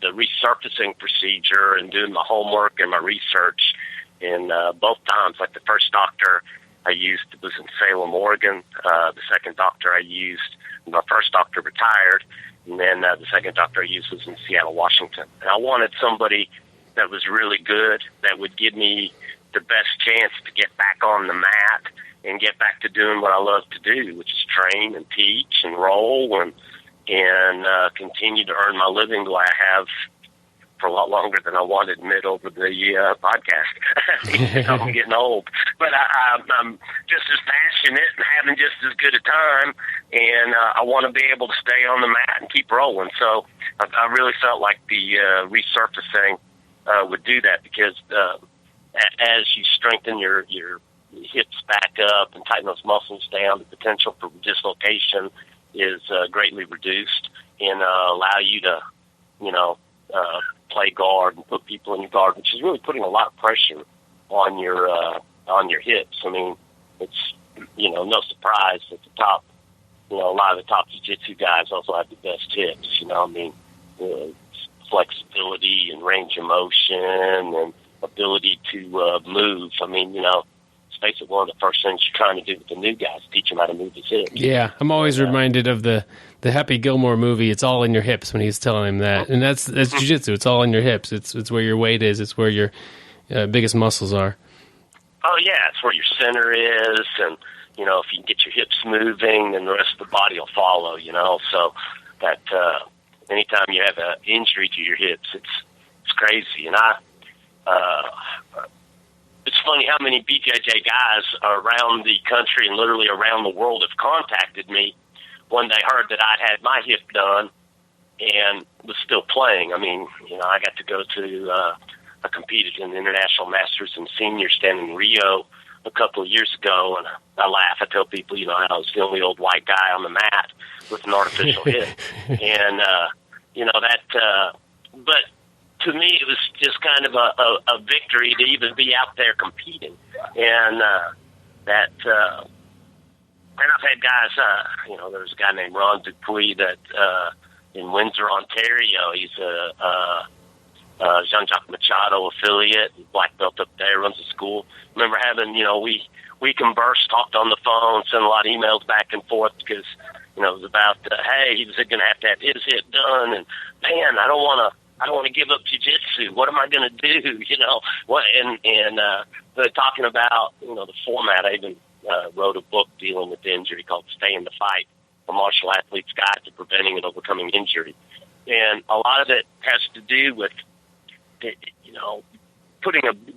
resurfacing procedure and doing my homework and my research. And both times, like the first doctor I used was in Salem, Oregon. The second doctor I used, my first doctor retired. And then the second doctor I used was in Seattle, Washington. And I wanted somebody that was really good, that would give me the best chance to get back on the mat and get back to doing what I love to do, which is train and teach and roll and continue to earn my living the way I have for a lot longer than I wanted to admit over the podcast. I'm getting old. But I'm just as passionate and having just as good a time, and I want to be able to stay on the mat and keep rolling. So I really felt like the resurfacing would do that, because as you strengthen your hips back up and tighten those muscles down, the potential for dislocation is greatly reduced, and allow you to, play guard and put people in your guard, which is really putting a lot of pressure on your hips. I mean, it's no surprise that the top, a lot of the top jiu-jitsu guys also have the best hips. Flexibility and range of motion and ability to move. I mean, let's face it, one of the first things you're trying to do with the new guys, teach him how to move his hips. Yeah, I'm always reminded of the Happy Gilmore movie, It's All in Your Hips, when he's telling him that. And that's jiu-jitsu. It's all in your hips. It's where your weight is. It's where your biggest muscles are. Oh, yeah, it's where your center is. And, if you can get your hips moving, then the rest of the body will follow, So that anytime you have an injury to your hips, it's crazy. And it's funny how many BJJ guys around the country and literally around the world have contacted me when they heard that I'd had my hip done and was still playing. I mean, I got to go to, I competed in the International Masters and Seniors down in Rio a couple of years ago, and I laugh. I tell people, I was the only old white guy on the mat with an artificial hip. And, but to me, it was just kind of a victory to even be out there competing. And I've had guys, there's a guy named Ron Dupuis that in Windsor, Ontario. He's a Jean-Jacques Machado affiliate, black belt up there, runs a school. Remember having, we conversed, talked on the phone, sent a lot of emails back and forth because, it was about, hey, he was going to have his hit done, and man, I don't want to give up jiu-jitsu. What am I going to do? Talking about, the format. I even wrote a book dealing with injury called Stay in the Fight, a martial athlete's guide to preventing and overcoming injury. And a lot of it has to do with,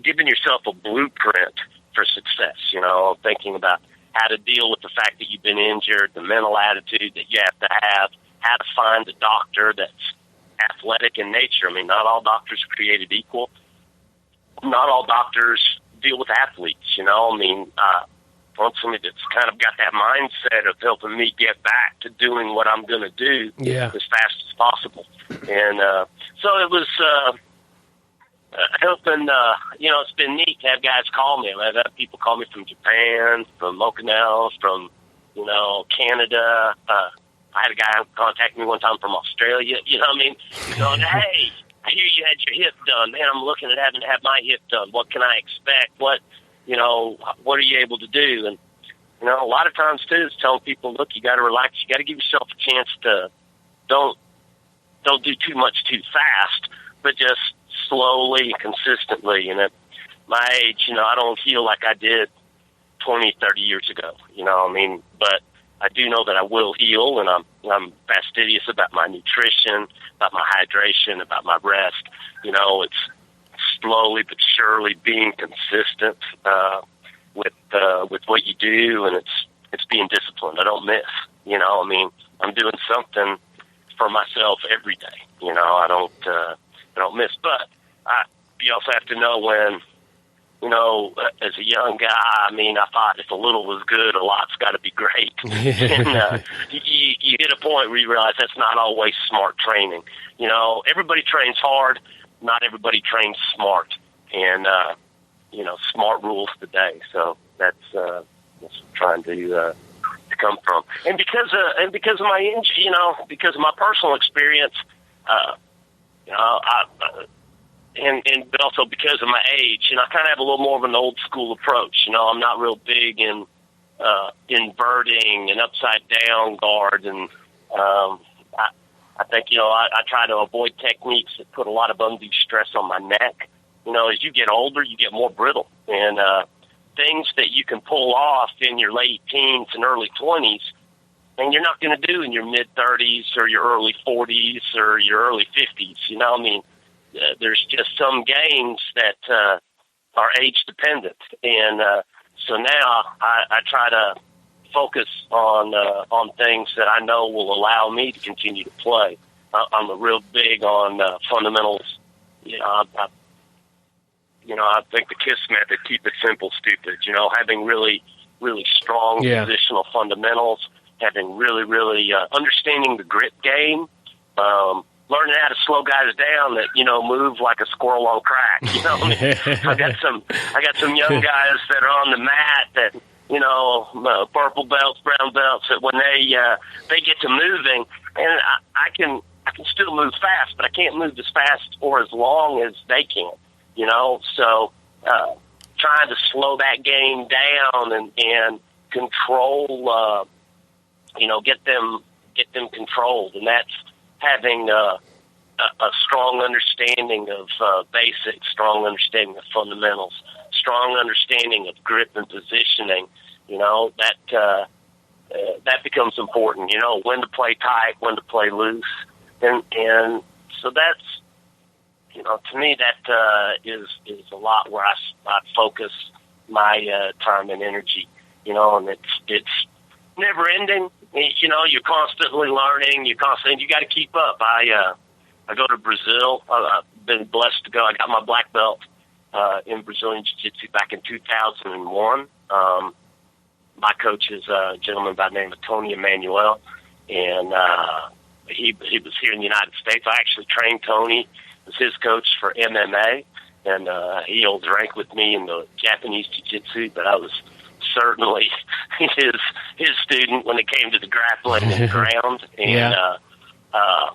giving yourself a blueprint for success, thinking about how to deal with the fact that you've been injured, the mental attitude that you have to have, how to find a doctor that's athletic in nature. I mean, not all doctors are created equal. Not all doctors deal with athletes, want somebody that's kind of got that mindset of helping me get back to doing what I'm going to do as fast as possible. And so it was helping, it's been neat to have guys call me. I've had people call me from Japan, from Okinawa, from, Canada. I had a guy contact me one time from Australia, going, hey, I hear you had your hip done. Man, I'm looking at having to have my hip done. What can I expect? What are you able to do? And, a lot of times, too, is telling people, look, you got to relax. You got to give yourself a chance to don't do too much too fast, but just slowly and consistently. And at my age, I don't feel like I did 20, 30 years ago, but I do know that I will heal, and I'm fastidious about my nutrition, about my hydration, about my rest. It's slowly but surely being consistent with what you do, and it's being disciplined. I don't miss. I'm doing something for myself every day. I don't miss. But you also have to know when. As a young guy, I thought if a little was good, a lot's got to be great. And you hit a point where you realize that's not always smart training. Everybody trains hard, not everybody trains smart. And, smart rules today. So that's trying to come from. And because of my injury, because of my personal experience, but also because of my age, I kind of have a little more of an old school approach. I'm not real big in inverting and upside down guard, and I think I try to avoid techniques that put a lot of undue stress on my neck. As you get older, you get more brittle, and things that you can pull off in your late teens and early 20s, and you're not going to do in your mid 30s or your early 40s or your early 50s. There's just some games that are age dependent, and so now I try to focus on things that I know will allow me to continue to play. I'm real big on fundamentals. I think the KISS method, keep it simple, stupid. Having really, really strong positional fundamentals, having really, really understanding the grip game. Learning how to slow guys down that move like a squirrel on crack. I got some young guys that are on the mat that purple belts, brown belts, that when they get to moving, and I can still move fast, but I can't move as fast or as long as they can. So trying to slow that game down and control, get them controlled, and that's having a strong understanding of basics, strong understanding of fundamentals, strong understanding of grip and positioning. That becomes important. When to play tight, when to play loose, and so that's to me that is a lot where I focus my time and energy. And it's never ending. You're constantly learning. You got to keep up. I go to Brazil. I've been blessed to go. I got my black belt in Brazilian Jiu-Jitsu back in 2001. My coach is a gentleman by the name of Tony Emanuel, and he was here in the United States. I actually trained Tony as his coach for MMA, and he holds rank with me in the Japanese Jiu-Jitsu, but I was certainly his student when it came to the grappling and ground. And I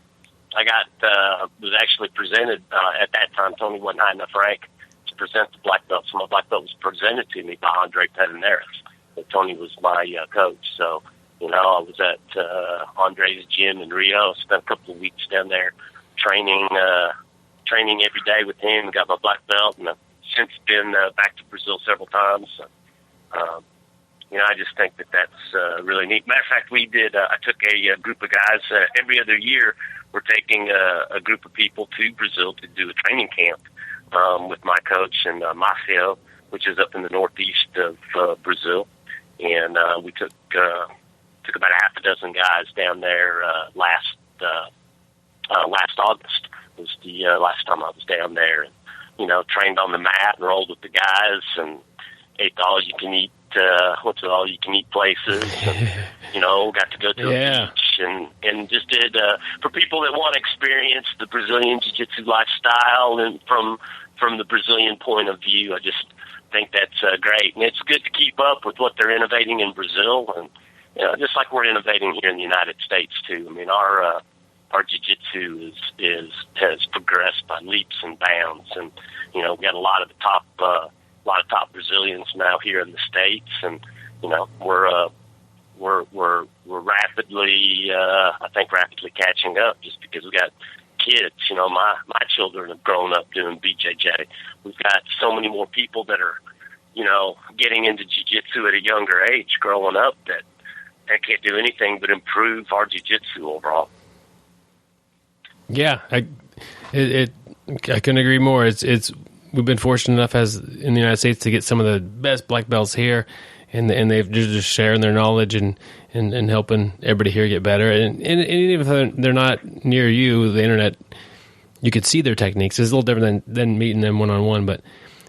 was actually presented at that time. Tony wasn't high enough rank to present the black belt, so my black belt was presented to me by Andre Pedernera. Tony was my coach, so I was at Andre's gym in Rio. Spent a couple of weeks down there training every day with him. Got my black belt, and I've since been back to Brazil several times. I just think that's really neat. Matter of fact, we did. I took a group of guys every other year. We're taking a group of people to Brazil to do a training camp with my coach in Maceió, which is up in the northeast of Brazil. And we took about a half a dozen guys down there last August. Was the last time I was down there, and trained on the mat and rolled with the guys and ate all you can eat. Went to all you can eat places. And, got to go to a beach and just did for people that want to experience the Brazilian Jiu-Jitsu lifestyle and from the Brazilian point of view. I just think that's great, and it's good to keep up with what they're innovating in Brazil, and just like we're innovating here in the United States too. I mean, our jiu-jitsu has progressed by leaps and bounds, and we got a lot of top Brazilians now here in the States, and we're rapidly rapidly catching up just because we got kids. My children have grown up doing BJJ. We've got so many more people that are getting into jiu-jitsu at a younger age, growing up, that can't do anything but improve our jiu-jitsu overall. Yeah, I couldn't agree more. It's we've been fortunate enough as in the United States to get some of the best black belts here, and they've just sharing their knowledge and helping everybody here get better. And even if they're not near you, the internet, you could see their techniques. It's a little different than meeting them one-on-one, but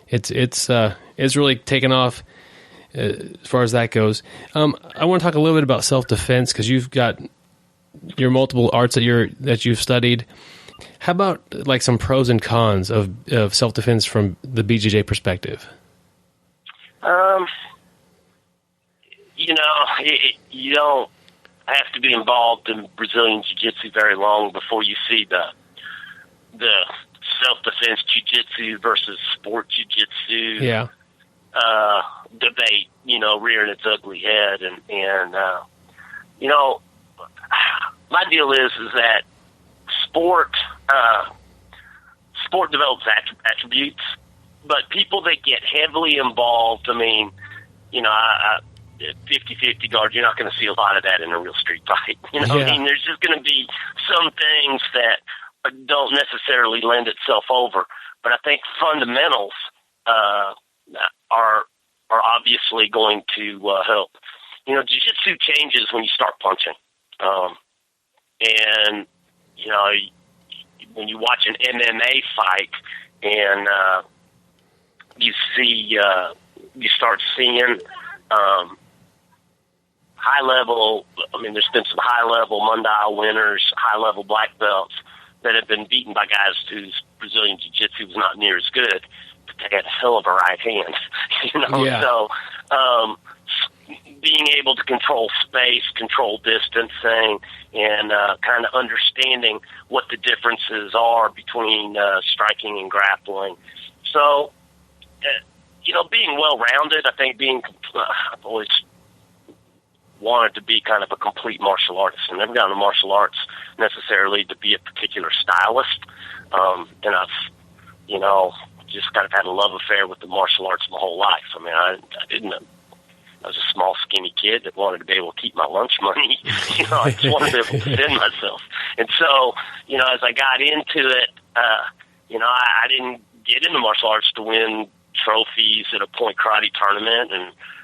it's really taken off as far as that goes. I want to talk a little bit about self-defense because you've got your multiple arts that you've studied. How about like some pros and cons of self-defense from the BJJ perspective? You don't have to be involved in Brazilian Jiu-Jitsu very long before you see the self-defense Jiu-Jitsu versus sport Jiu-Jitsu debate, rearing its ugly head. And my deal is that sport develops attributes, but people that get heavily involved, 50-50 guard, you're not going to see a lot of that in a real street fight. There's just going to be some things that don't necessarily lend itself over. But I think fundamentals are obviously going to help. Jiu-jitsu changes when you start punching. And when you watch an MMA fight and you start seeing high level. There's been some high level Mundial winners, high level black belts that have been beaten by guys whose Brazilian Jiu-Jitsu was not near as good, but they had a hell of a right hand. So being able to control space, control distancing, and kind of understanding what the differences are between striking and grappling. So, being well-rounded, I think I've always wanted to be kind of a complete martial artist. I've never gotten into martial arts necessarily to be a particular stylist. And I've, just kind of had a love affair with the martial arts my whole life. I was a small, skinny kid that wanted to be able to keep my lunch money. I just wanted to be able to defend myself. And so, as I got into it, I didn't get into martial arts to win trophies at a point karate tournament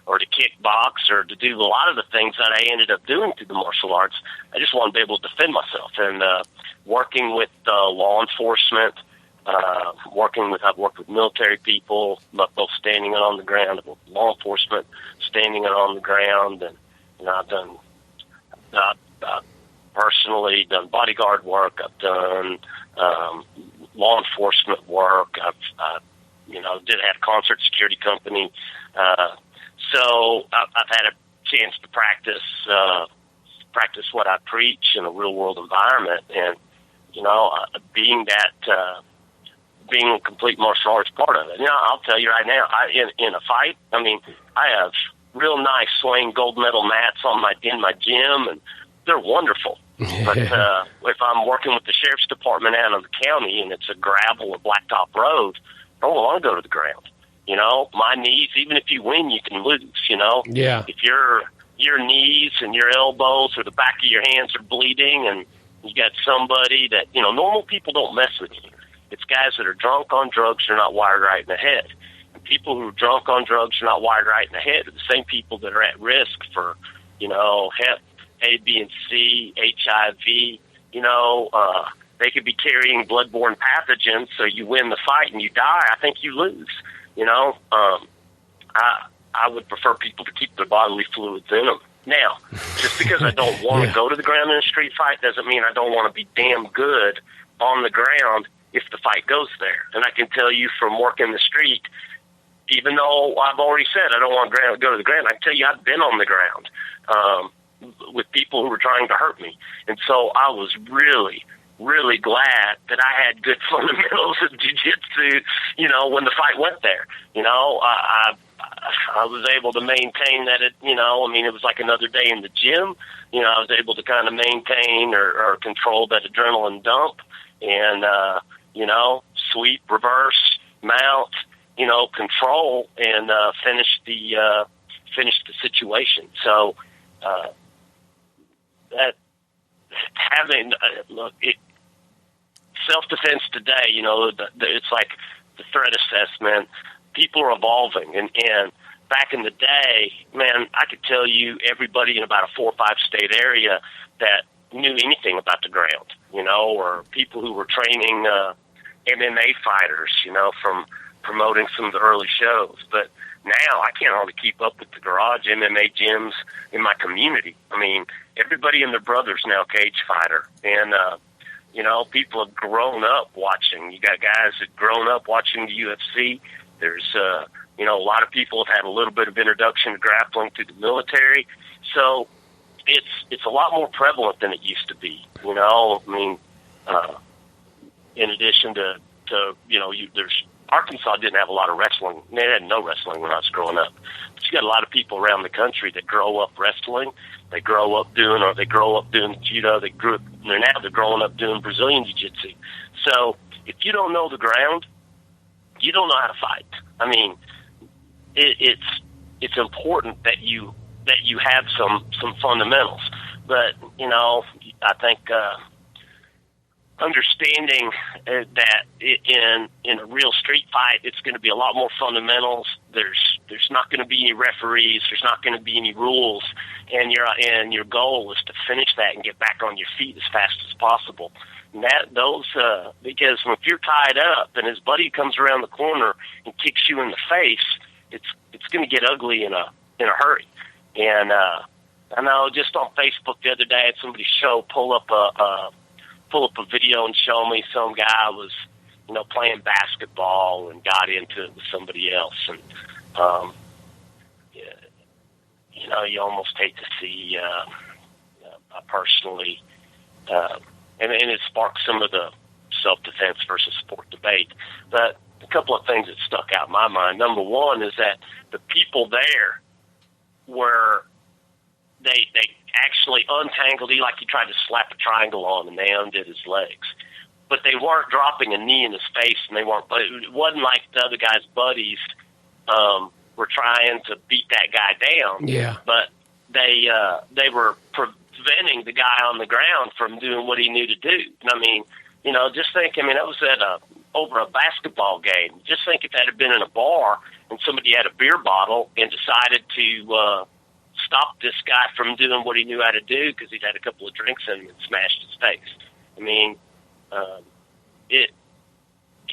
or to kickbox or to do a lot of the things that I ended up doing through the martial arts. I just wanted to be able to defend myself. And working with law enforcement, I've worked with military people, both standing and on the ground, with law enforcement, standing and on the ground, and I've done personally done bodyguard work. I've done law enforcement work. I've did have a concert security company. So I've had a chance to practice what I preach in a real world environment, and being a complete martial arts part of it. I'll tell you right now, in a fight, I have real nice swing gold medal mats in my gym, and they're wonderful. But if I'm working with the sheriff's department out of the county and it's a gravel or blacktop road, I don't want to go to the ground. My knees, even if you win, you can lose, Yeah. If your knees and your elbows or the back of your hands are bleeding and you got somebody that, normal people don't mess with you. It's guys that are drunk on drugs are not wired right in the head. And people who are drunk on drugs are not wired right in the head are the same people that are at risk for, hep, A, B, and C, HIV, they could be carrying bloodborne pathogens, so you win the fight and you die. I think you lose. I would prefer people to keep their bodily fluids in them. Now, just because I don't want to go to the ground in a street fight doesn't mean I don't want to be damn good on the ground if the fight goes there. And I can tell you from working the street, even though I've already said I don't want to go to the ground, I can tell you I've been on the ground with people who were trying to hurt me. And so I was really, really glad that I had good fundamentals of jiu-jitsu, when the fight went there. I was able to maintain that it was like another day in the gym. I was able to kind of maintain or control that adrenaline dump and, sweep, reverse, mount, control and finish the situation. So that having self-defense today, it's like the threat assessment. People are evolving, and back in the day, man, I could tell you everybody in about a 4 or 5 state area that knew anything about the ground, or people who were training MMA fighters, from promoting some of the early shows. But now I can't hardly keep up with the garage MMA gyms in my community. Everybody and their brother's now a cage fighter, and people have grown up watching. You got guys that grown up watching the UFC. There's, a lot of people have had a little bit of introduction to grappling through the military. So it's a lot more prevalent than it used to be, in addition to there's Arkansas didn't have a lot of wrestling. They had no wrestling when I was growing up. But you got a lot of people around the country that grow up wrestling. They grow up doing judo. They're growing up doing Brazilian Jiu-Jitsu. So if you don't know the ground, you don't know how to fight. It's important that you have some fundamentals. But I think understanding that in a real street fight, it's going to be a lot more fundamentals. There's not going to be any referees. There's not going to be any rules, and your goal is to finish that and get back on your feet as fast as possible. And because if you're tied up and his buddy comes around the corner and kicks you in the face, it's going to get ugly in a hurry. And I know just on Facebook the other day, I had somebody pull up a video and show me some guy was, playing basketball and got into it with somebody else. And, you almost hate to see, I personally, and it sparked some of the self-defense versus sport debate. But a couple of things that stuck out in my mind. Number one is that the people there were, they actually untangled. He tried to slap a triangle on, and they undid his legs. But they weren't dropping a knee in his face, and it wasn't like the other guy's buddies were trying to beat that guy down. Yeah. But they were preventing the guy on the ground from doing what he knew to do. And just think, that was over a basketball game. Just think if that had been in a bar and somebody had a beer bottle and decided to stop this guy from doing what he knew how to do because he'd had a couple of drinks in him and smashed his face.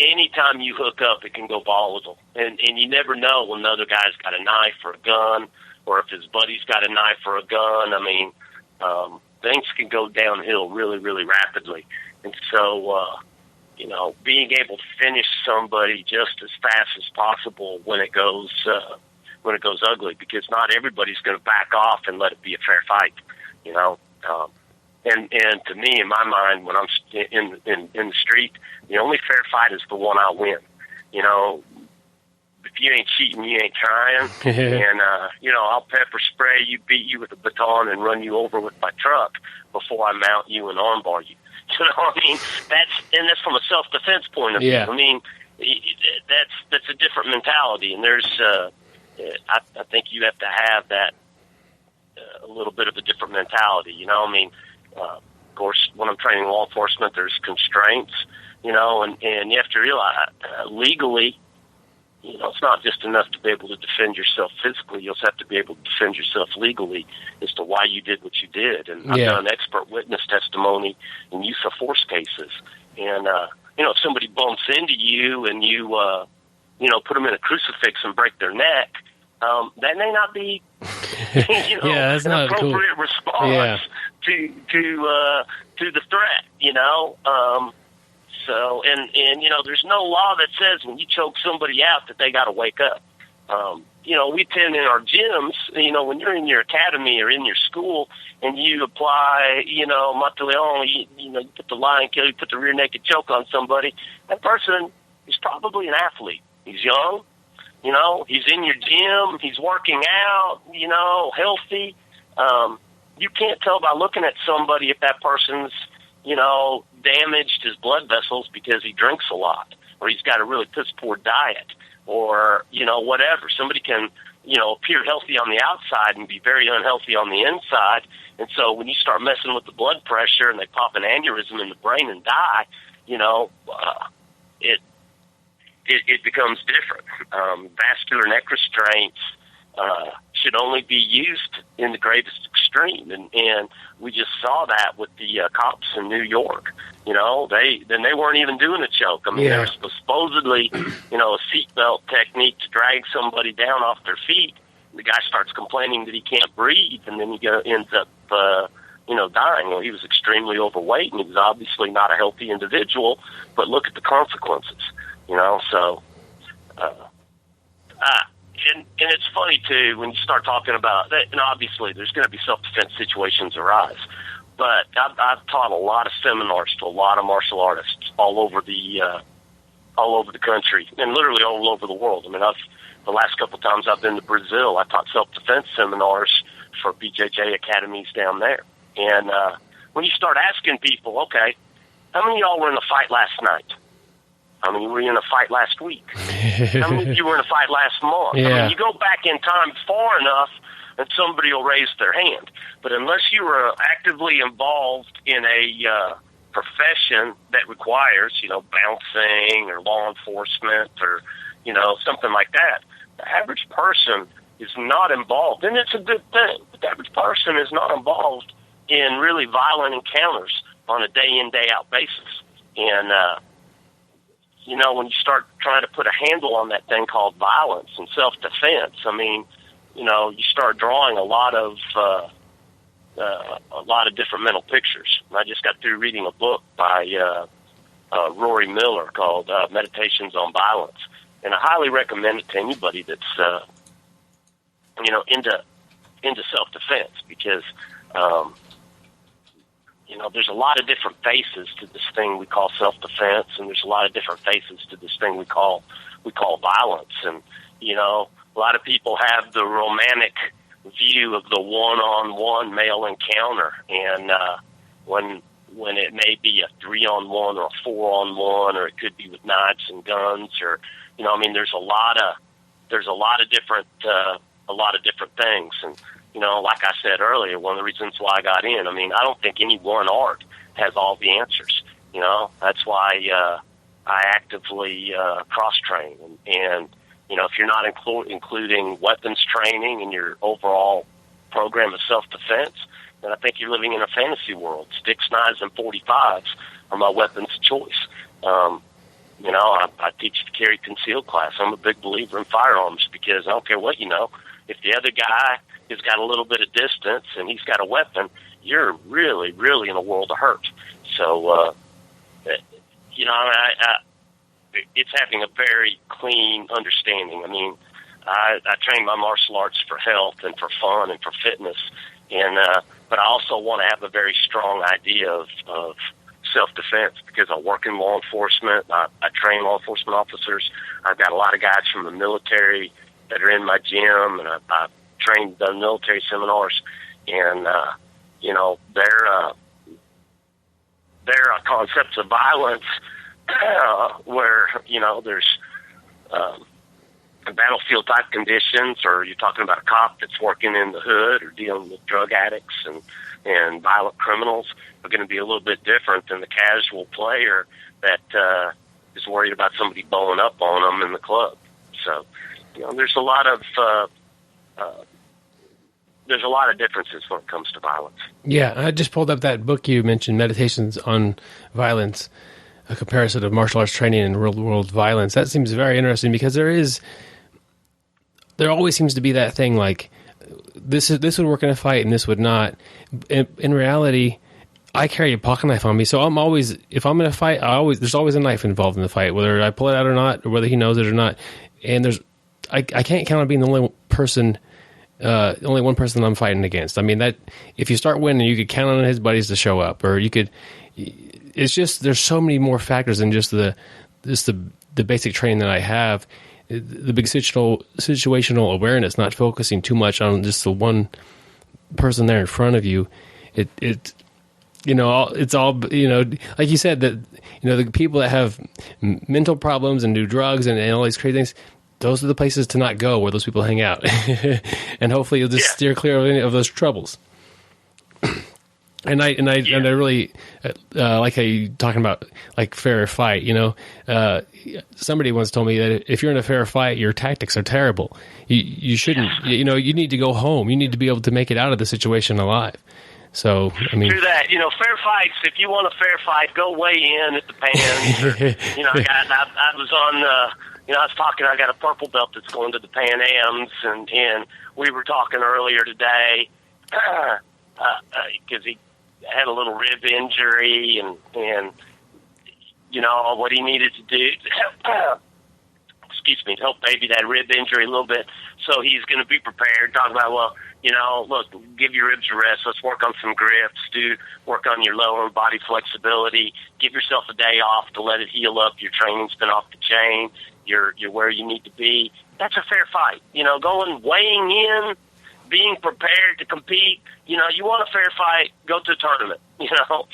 Anytime you hook up, it can go volatile. And you never know when the other guy's got a knife or a gun, or if his buddy's got a knife or a gun. Things can go downhill really, really rapidly. And so, being able to finish somebody just as fast as possible when it goes when it goes ugly, because not everybody's going to back off and let it be a fair fight, you know. And to me, in my mind, when I'm in the street, the only fair fight is the one I win. You know, if you ain't cheating, you ain't trying. And, you know, I'll pepper spray you, beat you with a baton, and run you over with my truck before I mount you and armbar you. You know what I mean? That's from a self-defense point of view. I mean, that's a different mentality, and there's I think you have to have that a little bit of a different mentality. You know, I mean, of course, when I'm training law enforcement, there's constraints. You know, and you have to realize legally, you know, it's not just enough to be able to defend yourself physically. You also have to be able to defend yourself legally as to why you did what you did. And I've done expert witness testimony in use of force cases. And, you know, if somebody bumps into you and you, you know, put them in a crucifix and break their neck, that may not be, you know, that's an not appropriate cool. response to the threat, you know. So, and you know, there's no law that says when you choke somebody out that they got to wake up. You know, we tend in our gyms, you know, when you're in your academy or in your school and you apply, you know, Mataleon, you know, you put the lion kill, you put the rear naked choke on somebody, that person is probably an athlete. He's young, you know, he's in your gym, he's working out, you know, healthy. You can't tell by looking at somebody if that person's, you know, damaged his blood vessels because he drinks a lot, or he's got a really piss-poor diet, or, you know, whatever. Somebody can, you know, appear healthy on the outside and be very unhealthy on the inside. And so when you start messing with the blood pressure and they pop an aneurysm in the brain and die, you know, it becomes different. Vascular neck restraints should only be used in the greatest extreme, and we just saw that with the cops in New York. You know, they weren't even doing a choke. I mean, there was supposedly, you know, a seatbelt technique to drag somebody down off their feet. The guy starts complaining that he can't breathe, and then he ends up, you know, dying. Well, he was extremely overweight, and he was obviously not a healthy individual. But look at the consequences. You know, so. And it's funny, too, when you start talking about that, and obviously there's going to be self-defense situations arise, but I've taught a lot of seminars to a lot of martial artists all over the country, and literally all over the world. I mean, the last couple of times I've been to Brazil, I taught self-defense seminars for BJJ academies down there. And when you start asking people, okay, how many of y'all were in a fight last night? How many were in a fight last week? How many of you were in a fight last month? I mean, you go back in time far enough and somebody will raise their hand. But unless you were actively involved in a profession that requires, you know, bouncing or law enforcement or, you know, something like that, the average person is not involved. And it's a good thing. But the average person is not involved in really violent encounters on a day-in, day-out basis. And, you know, when you start trying to put a handle on that thing called violence and self-defense, I mean, you know, you start drawing a lot of different mental pictures. And I just got through reading a book by Rory Miller called Meditations on Violence, and I highly recommend it to anybody that's you know, into self-defense, because you know, there's a lot of different faces to this thing we call self-defense, and there's a lot of different faces to this thing we call violence. And, you know, a lot of people have the romantic view of the one-on-one male encounter, and when it may be a 3-on-1 or a 4-on-1, or it could be with knives and guns, or, you know, I mean, there's a lot of different things. And, you know, like I said earlier, one of the reasons why I got in, I mean, I don't think any one art has all the answers. You know, that's why I actively cross-train. And, you know, if you're not including weapons training in your overall program of self-defense, then I think you're living in a fantasy world. Sticks, knives, and 45s are my weapons of choice. You know, I teach the carry concealed class. I'm a big believer in firearms, because I don't care what you know. If the other guy has got a little bit of distance and he's got a weapon, you're really, really in a world of hurt. So, you know, it's having a very clean understanding. I mean, I train my martial arts for health and for fun and for fitness, and but I also want to have a very strong idea of self-defense because I work in law enforcement. I train law enforcement officers. I've got a lot of guys from the military that are in my gym, and I've trained, done military seminars, and you know, their concepts of violence where, you know, there's battlefield type conditions, or you're talking about a cop that's working in the hood or dealing with drug addicts and violent criminals, are going to be a little bit different than the casual player that is worried about somebody blowing up on them in the club. So, you know, there's a lot of differences when it comes to violence. Yeah, I just pulled up that book you mentioned, Meditations on Violence, a comparison of martial arts training and real-world violence. That seems very interesting because there always seems to be that thing like this would work in a fight and this would not. In reality, I carry a pocket knife on me, so I'm always, if I'm in a fight, there's always a knife involved in the fight, whether I pull it out or not, or whether he knows it or not. And I can't count on being the only one person I'm fighting against. I mean, that if you start winning, you could count on his buddies to show up, or you could. It's just there's so many more factors than just the basic training that I have. The big situational awareness, not focusing too much on just the one person there in front of you. It's all, you know, like you said, that, you know, the people that have mental problems and do drugs and all these crazy things, those are the places to not go where those people hang out. And hopefully you'll just steer clear of any of those troubles. And I really like how you talking about like fair fight. You know, somebody once told me that if you're in a fair fight, your tactics are terrible. You shouldn't. You know, you need to go home. You need to be able to make it out of the situation alive. So I mean, through that, you know, fair fights. If you want a fair fight, go weigh in at the Pans. You know, I was on. You know, I was talking. I got a purple belt that's going to the Pan Ams, and we were talking earlier today because he had a little rib injury, and you know what he needed to do to help baby that rib injury a little bit. So he's going to be prepared. Talking about, well, you know, look, give your ribs a rest. Let's work on some grips. Work on your lower body flexibility. Give yourself a day off to let it heal up. Your training's been off the chain. You're where you need to be. That's a fair fight. You know, weighing in, being prepared to compete. You know, you want a fair fight, go to a tournament. You know,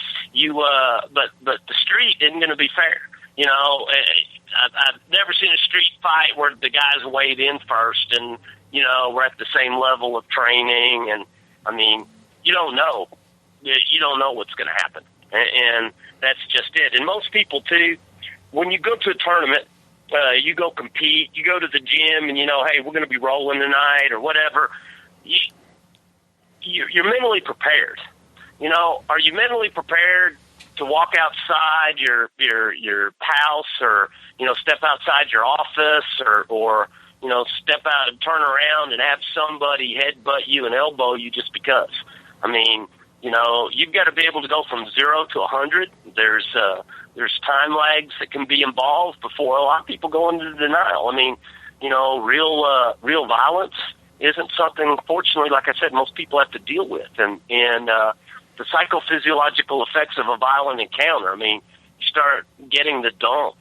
but the street isn't going to be fair. You know, I've never seen a street fight where the guys weighed in first, and you know we're at the same level of training. And I mean, you don't know what's going to happen, and that's just it. And most people too, when you go to a tournament, you go compete, you go to the gym, and you know, hey, we're going to be rolling tonight or whatever. You're mentally prepared. You know, are you mentally prepared to walk outside your house, or you know, step outside your office, or you know, step out and turn around and have somebody headbutt you and elbow you just because? I mean, you know, you've got to be able to go from 0 to 100. There's time lags that can be involved before a lot of people go into denial. I mean, you know, real violence isn't something, fortunately, like I said, most people have to deal with. And the psychophysiological effects of a violent encounter, I mean, you start getting the dump,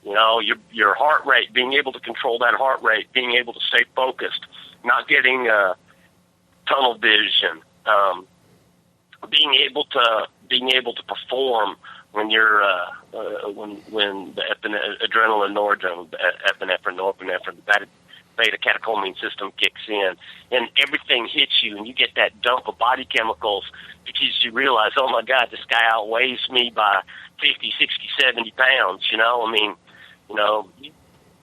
you know, your heart rate, being able to control that heart rate, being able to stay focused, not getting tunnel vision, being able to perform when you're when the adrenaline, noradrenaline, epinephrine, norepinephrine, that beta catecholamine system kicks in, and everything hits you, and you get that dump of body chemicals because you realize, oh my God, this guy outweighs me by 50, 60, 70 pounds. You know, I mean, you know,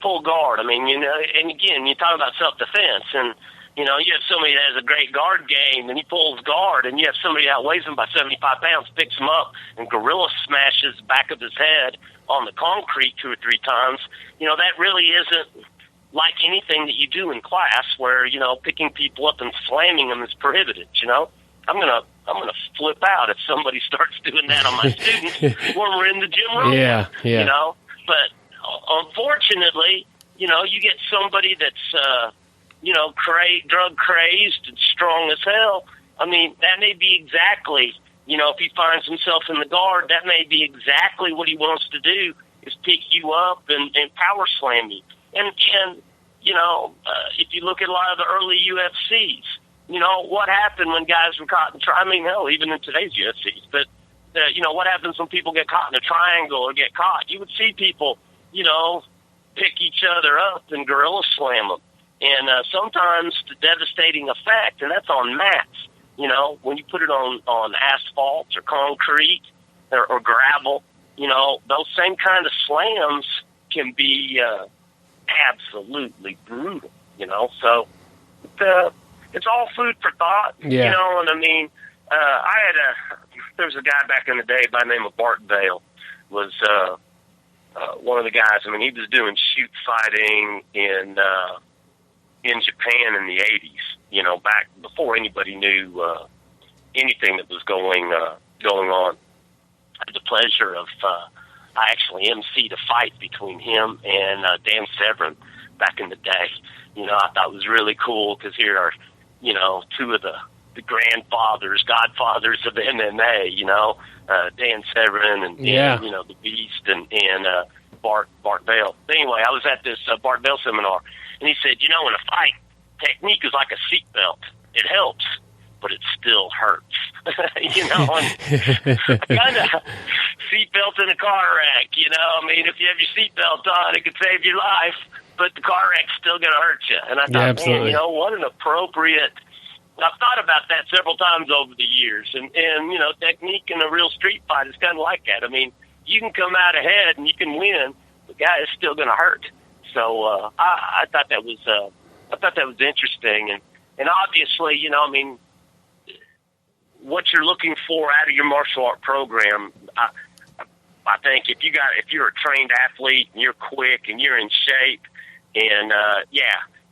full guard. I mean, you know, and again, you talk about self-defense, and you know, you have somebody that has a great guard game, and he pulls guard, and you have somebody that outweighs him by 75 pounds, picks him up, and gorilla smashes the back of his head on the concrete 2 or 3 times. You know, that really isn't like anything that you do in class, where you know, picking people up and slamming them is prohibited. You know, I'm gonna flip out if somebody starts doing that on my students when we're in the gym room. Yeah. You know, but unfortunately, you get somebody that's, drug crazed and strong as hell. I mean, that may be exactly, if he finds himself in the guard, that may be exactly what he wants to do, is pick you up and power slam you. And if you look at a lot of the early UFCs, what happened when guys were caught in hell, even in today's UFCs, but, what happens when people get caught in a triangle or get caught? You would see people, pick each other up and gorilla slam them. And sometimes the devastating effect, and that's on mats, when you put it on asphalt or concrete or gravel, those same kind of slams can be absolutely brutal, So it's all food for thought, and I mean, there was a guy back in the day by the name of Bart Vale, was one of the guys. I mean, he was doing shoot fighting in Japan in the 80s, back before anybody knew anything that was going on. I had the pleasure of I actually emceed a fight between him and Dan Severn back in the day. I thought it was really cool because here are, two of the grandfathers, godfathers of MMA, Dan Severn and the Beast and Bart Vale. But anyway, I was at this Bart Vale seminar, and he said, in a fight, technique is like a seatbelt. It helps, but it still hurts. And kind of seatbelt in a car wreck. I mean, if you have your seatbelt on, it could save your life, but the car wreck's still going to hurt you. And I thought, man, what an appropriate. I've thought about that several times over the years, and technique in a real street fight is kind of like that. I mean, you can come out ahead and you can win, the guy is still going to hurt. So I thought that was interesting, and obviously, what you're looking for out of your martial art program, I think if you're a trained athlete and you're quick and you're in shape, and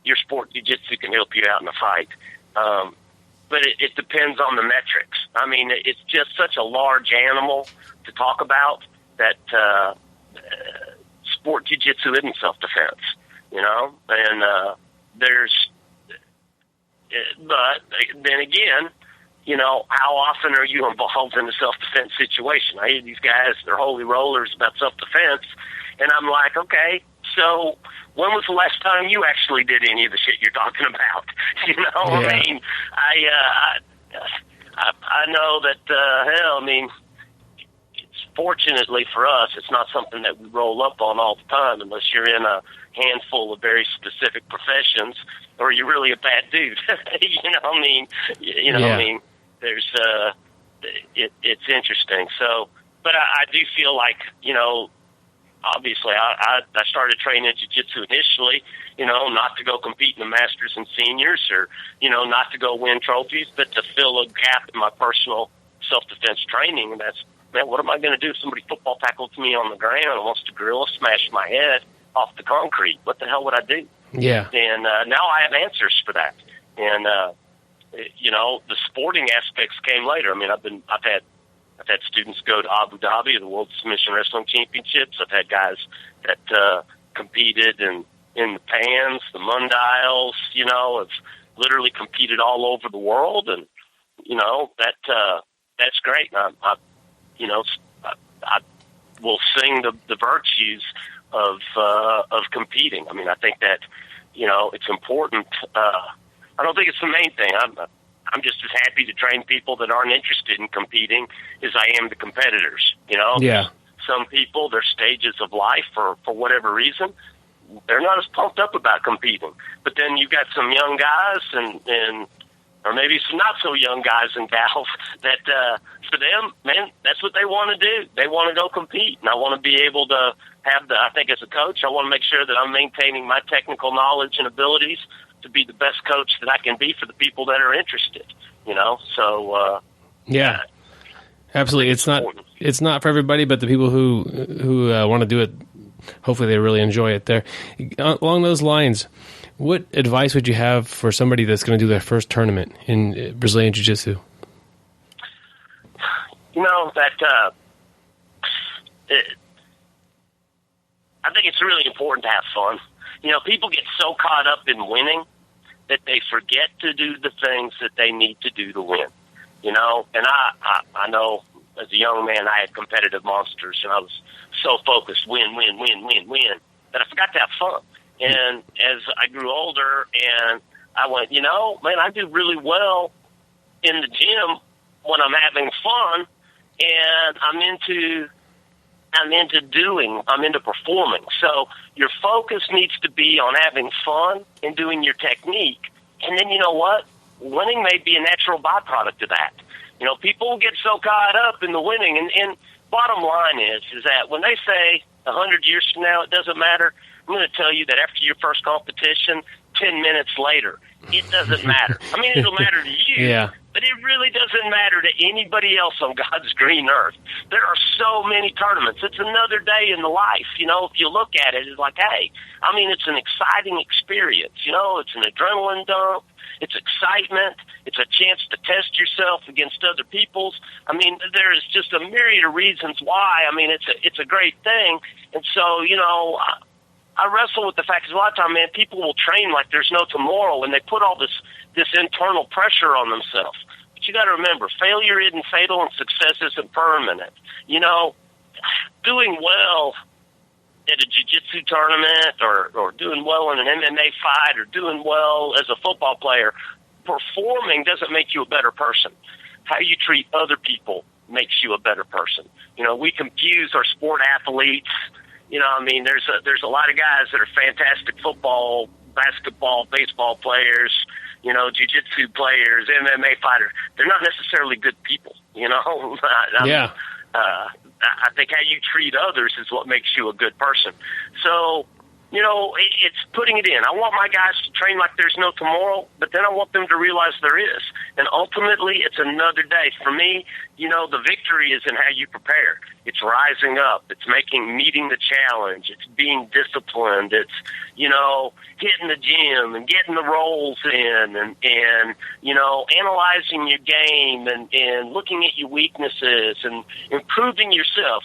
your sport jiu-jitsu can help you out in a fight. But it depends on the metrics. I mean, it's just such a large animal to talk about that sport jiu-jitsu isn't self-defense, and but then again, how often are you involved in a self-defense situation? I hear these guys, they're holy rollers about self-defense, and I'm like, okay, so when was the last time you actually did any of the shit you're talking about? I mean, I know that, fortunately for us, it's not something that we roll up on all the time unless you're in a handful of very specific professions or you're really a bad dude. There's, it's interesting. So, but I do feel like, obviously, I started training jiu-jitsu initially, not to go compete in the Masters and Seniors or, not to go win trophies, but to fill a gap in my personal self-defense training. And that's, man, what am I going to do if somebody football tackles me on the ground and wants to gorilla smash my head off the concrete? What the hell would I do? Yeah. And now I have answers for that. And, the sporting aspects came later. I mean, I've had students go to Abu Dhabi, the World Submission Wrestling Championships. I've had guys that competed in the Pans, the Mundials, have literally competed all over the world, and that's great. I will sing the virtues of competing. I mean, I think that it's important. I don't think it's the main thing. I'm just as happy to train people that aren't interested in competing as I am the competitors, Yeah. Some people, their stages of life, for whatever reason, they're not as pumped up about competing. But then you've got some young guys and or maybe some not so young guys and gals that, for them, man, that's what they want to do. They want to go compete. And I want to be able to have I think as a coach, I want to make sure that I'm maintaining my technical knowledge and abilities to be the best coach that I can be for the people that are interested, so, yeah, absolutely. It's not for everybody, but the people who want to do it, hopefully they really enjoy it there. Along those lines, what advice would you have for somebody that's going to do their first tournament in Brazilian Jiu-Jitsu? I think it's really important to have fun. People get so caught up in winning that they forget to do the things that they need to do to win. And I know as a young man I had competitive monsters, and I was so focused, win, that I forgot to have fun. And as I grew older, and I went, man, I do really well in the gym when I'm having fun, and I'm into performing. So your focus needs to be on having fun and doing your technique. And then you know what? Winning may be a natural byproduct of that. People get so caught up in the winning. And bottom line is that when they say 100 years from now it doesn't matter, I'm going to tell you that after your first competition, 10 minutes later, it doesn't matter. I mean, it'll matter to you, Yeah. but it really doesn't matter to anybody else on God's green earth. There are so many tournaments. It's another day in the life. If you look at it, it's like, hey, I mean, it's an exciting experience. It's an adrenaline dump. It's excitement. It's a chance to test yourself against other people's. I mean, there's just a myriad of reasons why. I mean, it's a great thing. And so, I wrestle with the fact that a lot of time, man, people will train like there's no tomorrow, and they put all this internal pressure on themselves. But you got to remember, failure isn't fatal, and success isn't permanent. Doing well at a jiu-jitsu tournament, or doing well in an MMA fight, or doing well as a football player, performing doesn't make you a better person. How you treat other people makes you a better person. We confuse our sport athletes. There's a lot of guys that are fantastic football, basketball, baseball players, jiu-jitsu players, MMA fighters. They're not necessarily good people, Yeah. I think how you treat others is what makes you a good person. So, it's putting it in. I want my guys to train like there's no tomorrow, but then I want them to realize there is. And ultimately, it's another day. For me, the victory is in how you prepare. It's rising up. It's meeting the challenge. It's being disciplined. It's, hitting the gym and getting the rolls in and analyzing your game and looking at your weaknesses and improving yourself,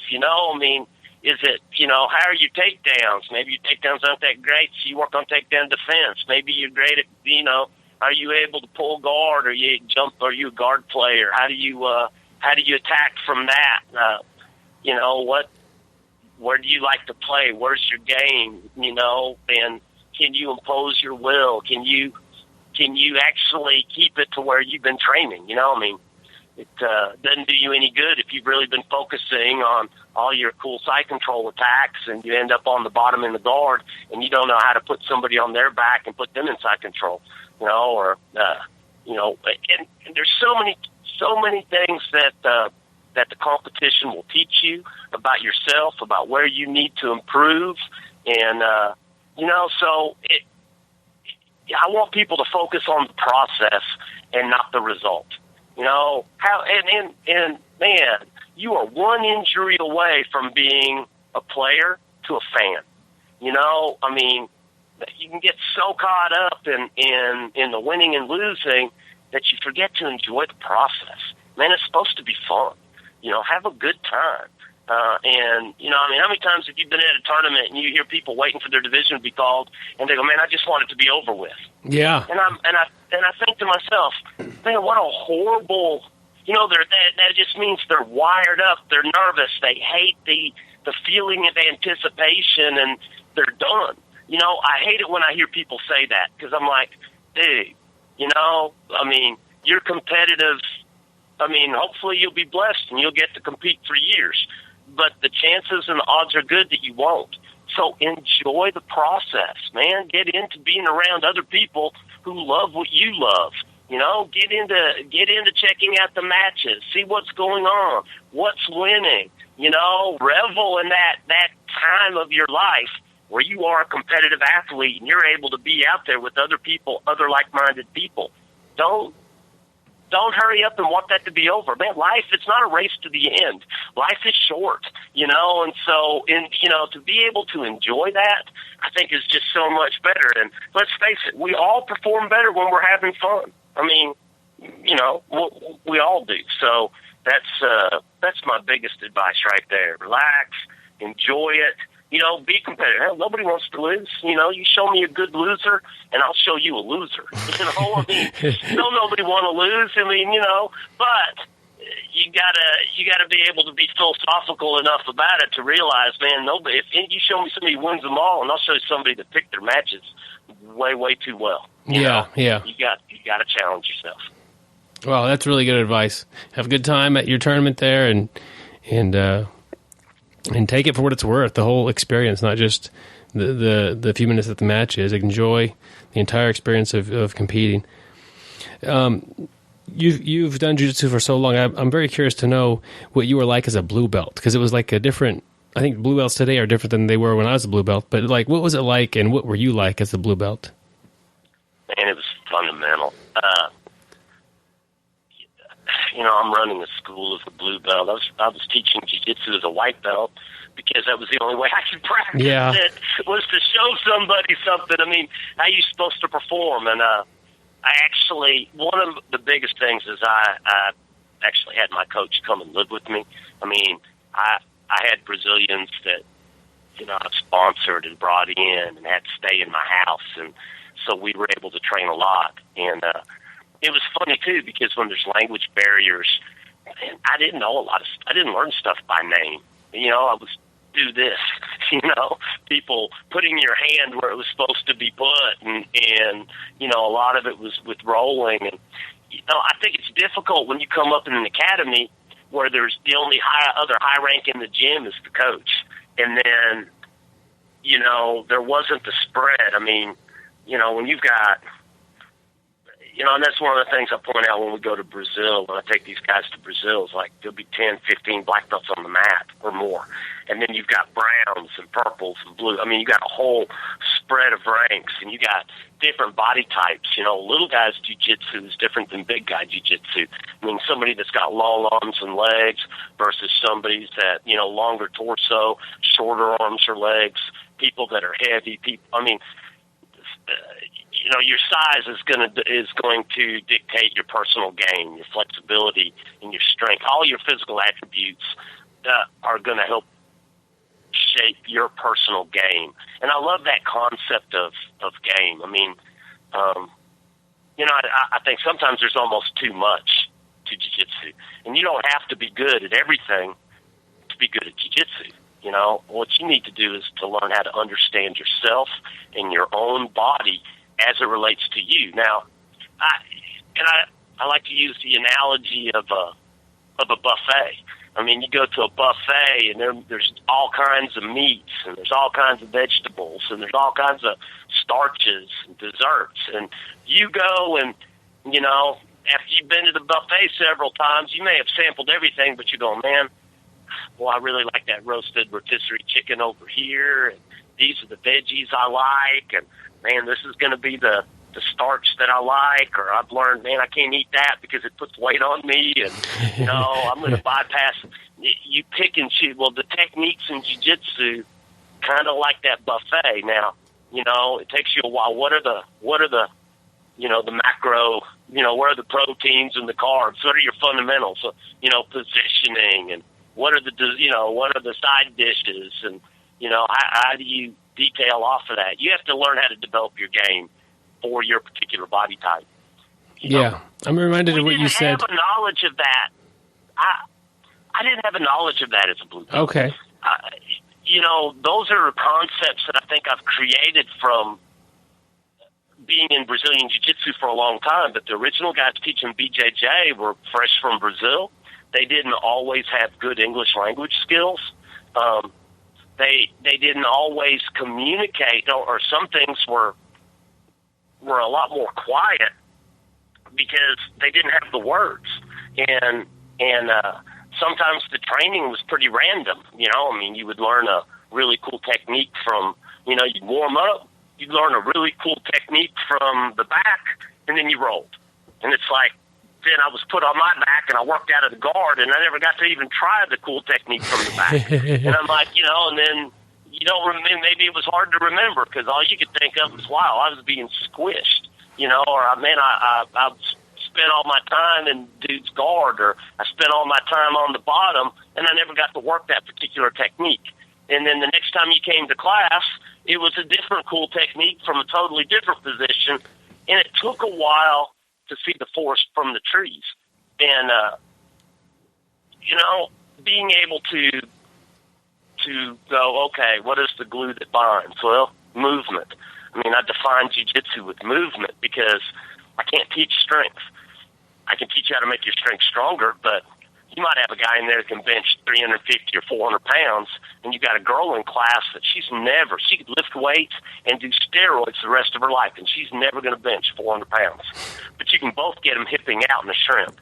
Is it, how are your takedowns? Maybe your takedowns aren't that great, so you work on takedown defense. Maybe you're great at, are you able to pull guard, or you jump, or you a guard player? How do you attack from that? Where do you like to play? Where's your game? And can you impose your will? Can you actually keep it to where you've been training? It doesn't do you any good if you've really been focusing on all your cool side control attacks, and you end up on the bottom in the guard, and you don't know how to put somebody on their back and put them in side control, and there's so many things that the competition will teach you about yourself, about where you need to improve, and so I want people to focus on the process and not the result. Man, you are one injury away from being a player to a fan. You can get so caught up in the winning and losing that you forget to enjoy the process. Man, it's supposed to be fun. Have a good time. How many times have you been at a tournament and you hear people waiting for their division to be called, and they go, "Man, I just want it to be over with." Yeah. And I think to myself, man, what a horrible. That just means they're wired up. They're nervous. They hate the feeling of anticipation, and they're done. I hate it when I hear people say that, because I'm like, dude, you're competitive. Hopefully you'll be blessed and you'll get to compete for years. But the chances and the odds are good that you won't. So enjoy the process, man. Get into being around other people who love what you love. Get into checking out the matches, see what's going on, what's winning. Revel in that time of your life where you are a competitive athlete and you're able to be out there with other people, other like-minded people. Don't hurry up and want that to be over. Man, life, it's not a race to the end. Life is short, and so, to be able to enjoy that, I think is just so much better. And let's face it, we all perform better when we're having fun. We all do. So that's my biggest advice right there. Relax, enjoy it. Be competitive. Hell, nobody wants to lose. You show me a good loser, and I'll show you a loser. Nobody want to lose. But you gotta be able to be philosophical enough about it to realize, man, nobody. If you show me somebody who wins them all, and I'll show you somebody that picked their matches way too well. You got to challenge yourself. Well, that's really good advice. Have a good time at your tournament there, and take it for what it's worth. The whole experience, not just the few minutes that the match is. Enjoy the entire experience of competing. You've done jiu-jitsu for so long. I'm very curious to know what you were like as a blue belt, because it was like a different. I think blue belts today are different than they were when I was a blue belt. But like, what was it like, and what were you like as a blue belt? Man, it was fundamental. I'm running a school as a blue belt. I was teaching jiu-jitsu as a white belt because that was the only way I could practice it, was to show somebody something. I mean, how you supposed to perform? And one of the biggest things is I actually had my coach come and live with me. I mean, I had Brazilians that, I sponsored and brought in and had to stay in my house. And so we were able to train a lot. And it was funny, too, because when there's language barriers, and I didn't know I didn't learn stuff by name. I was do this, people putting your hand where it was supposed to be put. And a lot of it was with rolling. And, I think it's difficult when you come up in an academy where there's the only other high rank in the gym is the coach. And then, there wasn't the spread. I mean, when you've got, and that's one of the things I point out when we go to Brazil, when I take these guys to Brazil, is like there'll be 10, 15 black belts on the mat or more. And then you've got browns and purples and blue. I mean, you got a whole spread of ranks, and you got different body types. Little guys jiu-jitsu is different than big guy jiu-jitsu. I mean, somebody that's got long arms and legs versus somebody's that, longer torso, shorter arms or legs, people that are heavy. Your size is going to dictate your personal game, your flexibility, and your strength. All your physical attributes are going to help shape your personal game. And I love that concept of game. I mean, I think sometimes there's almost too much to jiu-jitsu. And you don't have to be good at everything to be good at jiu-jitsu. What you need to do is to learn how to understand yourself and your own body as it relates to you. Now, I like to use the analogy of a buffet. I mean, you go to a buffet and there's all kinds of meats and there's all kinds of vegetables and there's all kinds of starches and desserts. And you go and, after you've been to the buffet several times, you may have sampled everything, but you go, man, well, I really like that roasted rotisserie chicken over here. And these are the veggies I like. And, man, this is going to be the starch that I like, or I've learned, man, I can't eat that because it puts weight on me, and, I'm going to bypass. You pick and choose. Well, the techniques in jiu-jitsu kind of like that buffet. Now, it takes you a while. What are the the macro, what are the proteins and the carbs? What are your fundamentals? So, positioning, and what are the side dishes, and, how do you detail off of that? You have to learn how to develop your game for your particular body type. I'm reminded of what you said. I didn't have a knowledge of that. I didn't have a knowledge of that as a blue belt. Okay. Those are concepts that I think I've created from being in Brazilian Jiu-Jitsu for a long time. But the original guys teaching BJJ were fresh from Brazil. They didn't always have good English language skills. They didn't always communicate, or some things were a lot more quiet because they didn't have the words. And sometimes the training was pretty random. You would learn a really cool technique from, you'd warm up, you'd learn a really cool technique from the back, and then you rolled. And it's like, then I was put on my back and I worked out of the guard, and I never got to even try the cool technique from the back. And I'm like, and then you don't remember. Maybe it was hard to remember because all you could think of was, wow, I was being squished, or man, I spent all my time in dude's guard, or I spent all my time on the bottom, and I never got to work that particular technique. And then the next time you came to class, it was a different cool technique from a totally different position. And it took a while to see the forest from the trees. And, being able to go, okay, what is the glue that binds? Well, movement. I mean, I define jiu-jitsu with movement because I can't teach strength. I can teach you how to make your strength stronger, but you might have a guy in there that can bench 350 or 400 pounds, and you got a girl in class that she could lift weights and do steroids the rest of her life, and she's never going to bench 400 pounds. But you can both get them hipping out in a shrimp.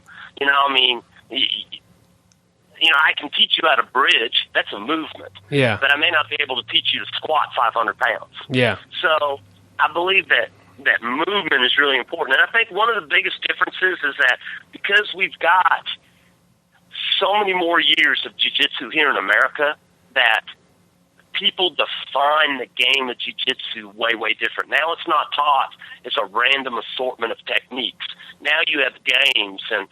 I can teach you how to bridge. That's a movement. Yeah. But I may not be able to teach you to squat 500 pounds. Yeah. So I believe that movement is really important. And I think one of the biggest differences is that because we've got so many more years of jiu-jitsu here in America, that people define the game of jiu-jitsu way, way different. Now it's not taught. It's a random assortment of techniques. Now you have games and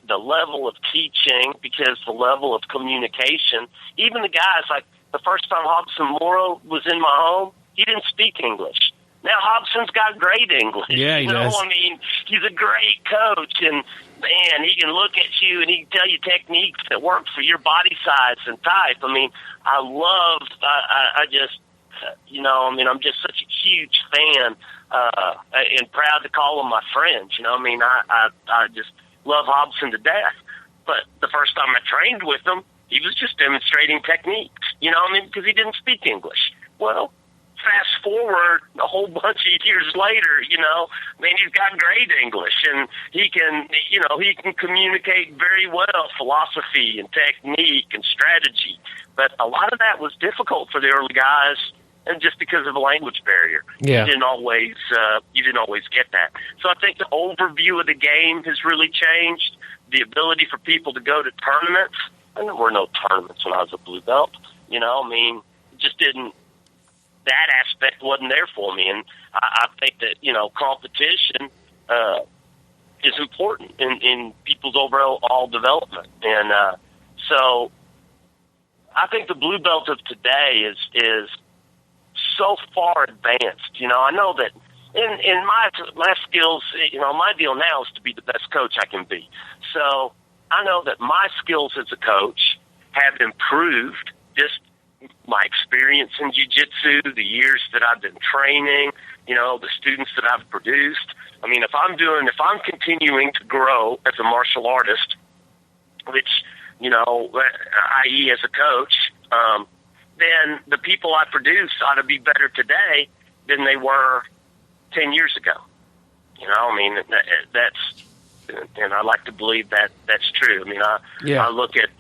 the level of teaching, because the level of communication, even the guys, like the first time Hobson Moro was in my home, he didn't speak English. Now Hobson's got great English. Yeah, he does. I mean, he's a great coach, and man, he can look at you and he can tell you techniques that work for your body size and type. I mean, I'm just such a huge fan, and proud to call them my friends. I just love Hobson to death. But the first time I trained with him, he was just demonstrating techniques, because he didn't speak English. Well, fast forward a whole bunch of years later, he's got great English, and he can communicate very well philosophy and technique and strategy. But a lot of that was difficult for the early guys, and just because of the language barrier. Yeah. You didn't always get that. So I think the overview of the game has really changed. The ability for people to go to tournaments. And there were no tournaments when I was a blue belt. Just didn't. That aspect wasn't there for me, and I think that competition is important in people's overall development, and so I think the blue belt of today is so far advanced. I know that in my skills, my deal now is to be the best coach I can be. So I know that my skills as a coach have improved just my experience in jiu-jitsu, the years that I've been training, the students that I've produced. I mean, if I'm continuing to grow as a martial artist, which, i.e. as a coach, then the people I produce ought to be better today than they were 10 years ago. That's, and I like to believe that that's true. I look at,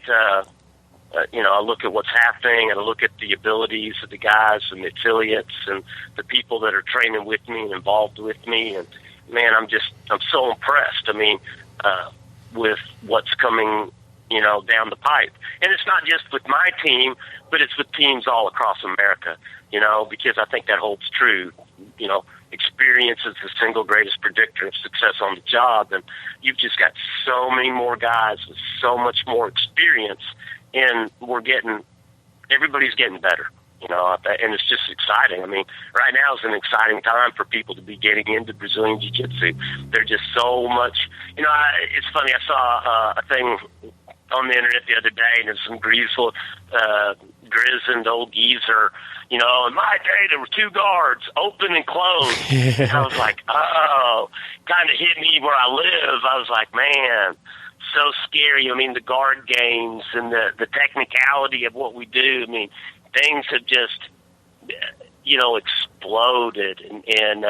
I look at what's happening, and I look at the abilities of the guys and the affiliates and the people that are training with me and involved with me. And man, I'm so impressed. With what's coming, down the pipe. And it's not just with my team, but it's with teams all across America, because I think that holds true. Experience is the single greatest predictor of success on the job. And you've just got so many more guys with so much more experience, and everybody's getting better, and it's just exciting. Right now is an exciting time for people to be getting into Brazilian Jiu-Jitsu. There's just so much, it's funny, I saw a thing on the internet the other day, and there's some grizzled old geezer, in my day there were two guards, open and closed. And I was like, oh, kind of hit me where I live. I was like, man, so scary. The guard games and the technicality of what we do. Things have just, exploded, and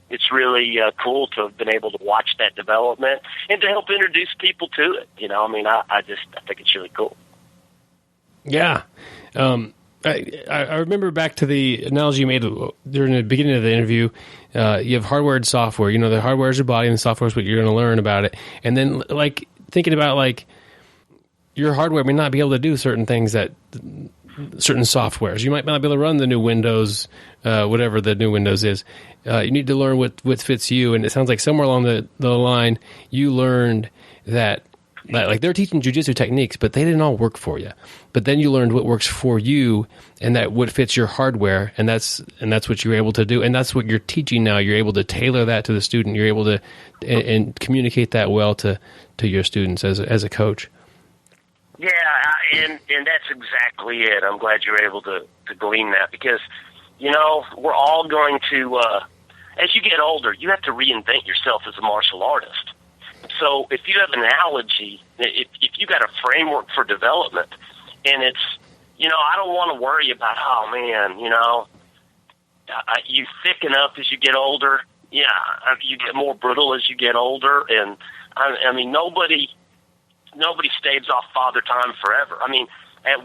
it's really cool to have been able to watch that development and to help introduce people to it. I think it's really cool. Yeah. I remember back to the analogy you made during the beginning of the interview. You have hardware and software. The hardware is your body and the software is what you're going to learn about it. And then, thinking about, your hardware may not be able to do certain things that certain softwares. You might not be able to run the new Windows, whatever the new Windows is. You need to learn what fits you. And it sounds like somewhere along the line, you learned that Like they're teaching jiu-jitsu techniques, but they didn't all work for you. But then you learned what works for you, and that what fits your hardware, and that's what you're able to do, and that's what you're teaching now. You're able to tailor that to the student. You're able to and communicate that well to your students as a coach. Yeah, and that's exactly it. I'm glad you're able to glean that, because we're all going to as you get older, you have to reinvent yourself as a martial artist. So if you have an analogy, if you got a framework for development, and it's, I don't want to worry about, oh man, you thicken up as you get older. Yeah, you get more brittle as you get older, and I mean nobody staves off Father Time forever. I mean, I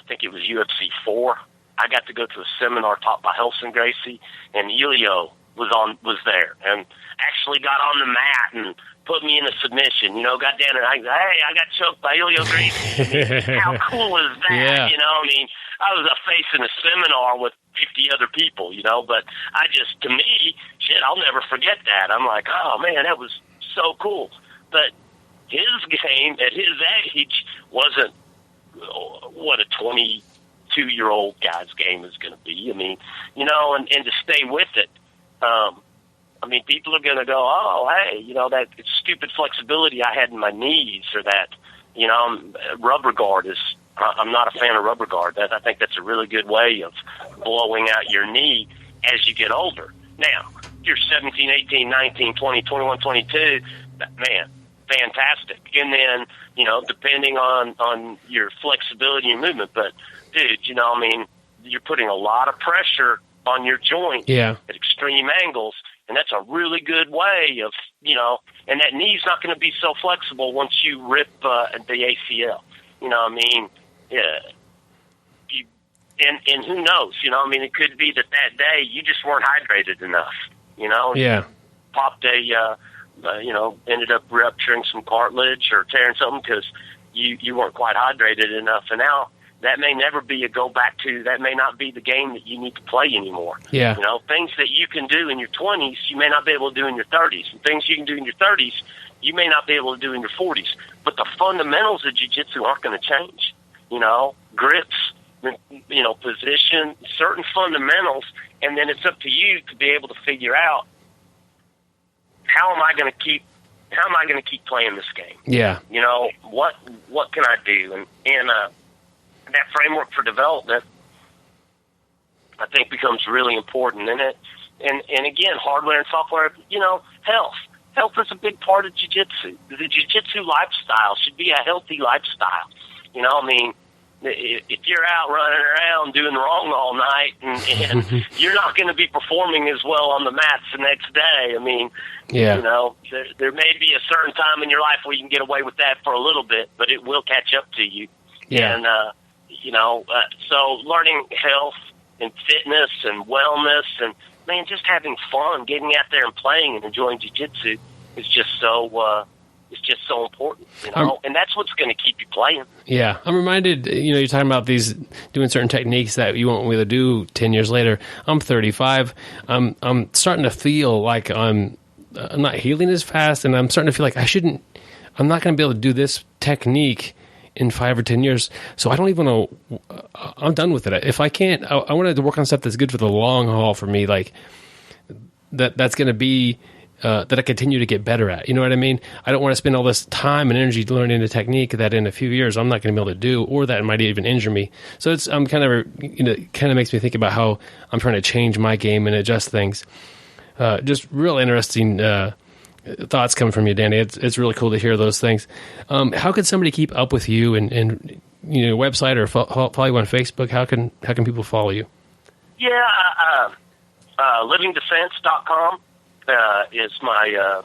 think it was UFC 4. I got to go to a seminar taught by Helson Gracie, and Elio was there, and actually got on the mat and put me in a submission. Got down and I got choked by Elio Gracie. How cool is that? Yeah. I mean, I was facing a seminar with 50 other people, but to me, shit, I'll never forget that. I'm like, oh man, that was so cool. But his game at his age wasn't what a 22-year-old guy's game is going to be. I mean, and to stay with it. I mean, people are going to go, oh, hey, that stupid flexibility I had in my knees, or that, rubber guard is, I'm not a fan of rubber guard. I think that's a really good way of blowing out your knee as you get older. Now, if you're 17, 18, 19, 20, 21, 22, man, fantastic. And then, depending on your flexibility and movement. But, dude, I mean, you're putting a lot of pressure on your joint at extreme angles, and that's a really good way of, and that knee's not going to be so flexible once you rip the ACL. I mean, yeah. And who knows? I mean, it could be that day you just weren't hydrated enough. Yeah. Popped ended up rupturing some cartilage or tearing something because you weren't quite hydrated enough, and now that may never be a go back to. That may not be the game that you need to play anymore. Yeah. Things that you can do in your 20s, you may not be able to do in your 30s. And things you can do in your 30s, you may not be able to do in your 40s. But the fundamentals of jiu-jitsu aren't going to change. Grips, position, certain fundamentals, and then it's up to you to be able to figure out how am I going to keep playing this game? Yeah. What can I do? And that framework for development, I think, becomes really important in it. And again, hardware and software, health. Health is a big part of jiu-jitsu. The jiu-jitsu lifestyle should be a healthy lifestyle. I mean, if you're out running around doing wrong all night and you're not going to be performing as well on the mats the next day, I mean, there may be a certain time in your life where you can get away with that for a little bit, but it will catch up to you. Yeah. And, so learning health and fitness and wellness and, man, just having fun, getting out there and playing and enjoying jiu-jitsu is just so important, and that's what's going to keep you playing. Yeah. I'm reminded, you're talking about these doing certain techniques that you won't be able to do 10 years later. I'm 35. I'm starting to feel like I'm not healing as fast, and I'm starting to feel like I'm not going to be able to do this technique in 5 or 10 years. So I don't even know. I'm done with it. If I can't, I wanted to work on stuff that's good for the long haul for me, like that's going to be that I continue to get better at. You know what I mean? I don't want to spend all this time and energy learning a technique that in a few years I'm not going to be able to do, or that might even injure me. So I'm kind of makes me think about how I'm trying to change my game and adjust things. Just real interesting thoughts coming from you, Danny. It's really cool to hear those things. How can somebody keep up with you and website, or follow you on Facebook? How can people follow you? Yeah, livingdefense.com is my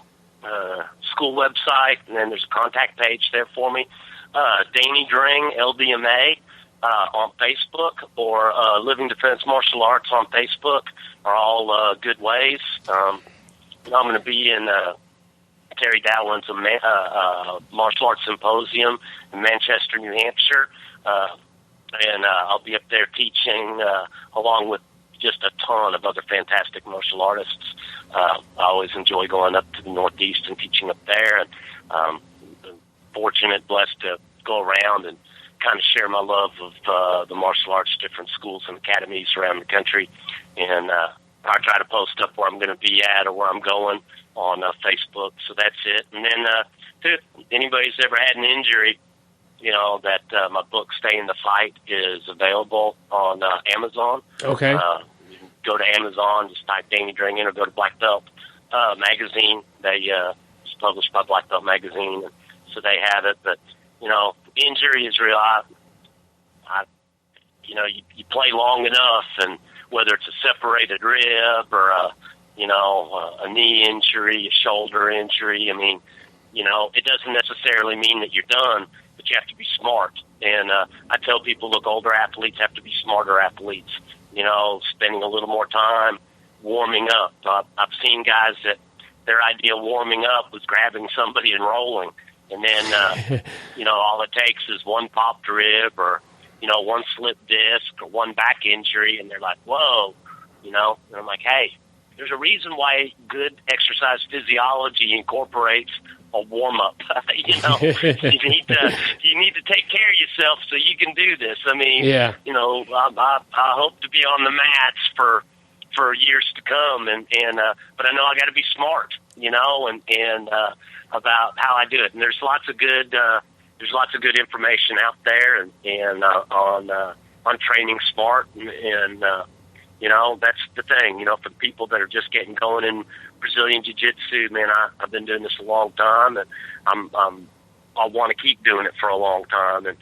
school website, and then there's a contact page there for me. Danny Dring LDMA on Facebook, or Living Defense Martial Arts on Facebook are all good ways. I'm going to be in Terry Dowland's martial arts symposium in Manchester, New Hampshire, and I'll be up there teaching along with just a ton of other fantastic martial artists. I always enjoy going up to the Northeast and teaching up there, and fortunate, blessed to go around and kind of share my love of the martial arts, different schools and academies around the country. And I try to post up where I'm going to be at or where I'm going on Facebook. So that's it. And then if anybody's ever had an injury, that my book, Stay in the Fight, is available on Amazon. Okay. You can go to Amazon, just type Danny Dring in, or go to Black Belt magazine. It's published by Black Belt magazine, so they have it. But, injury is real. You play long enough, and whether it's a separated rib or a knee injury, a shoulder injury, it doesn't necessarily mean that you're done, but you have to be smart. And I tell people, look, older athletes have to be smarter athletes, spending a little more time warming up. I've seen guys that their idea of warming up was grabbing somebody and rolling. And then, all it takes is one popped rib or, one slipped disc or one back injury, and they're like, whoa, and I'm like, hey, there's a reason why good exercise physiology incorporates a warm-up. You need to take care of yourself so you can do this. I hope to be on the mats for years to come, but I know I got to be smart, and about how I do it. And there's lots of good information out there, and on training smart, and that's the thing. For the people that are just getting going in Brazilian Jiu-Jitsu, man, I've been doing this a long time, and I want to keep doing it for a long time. And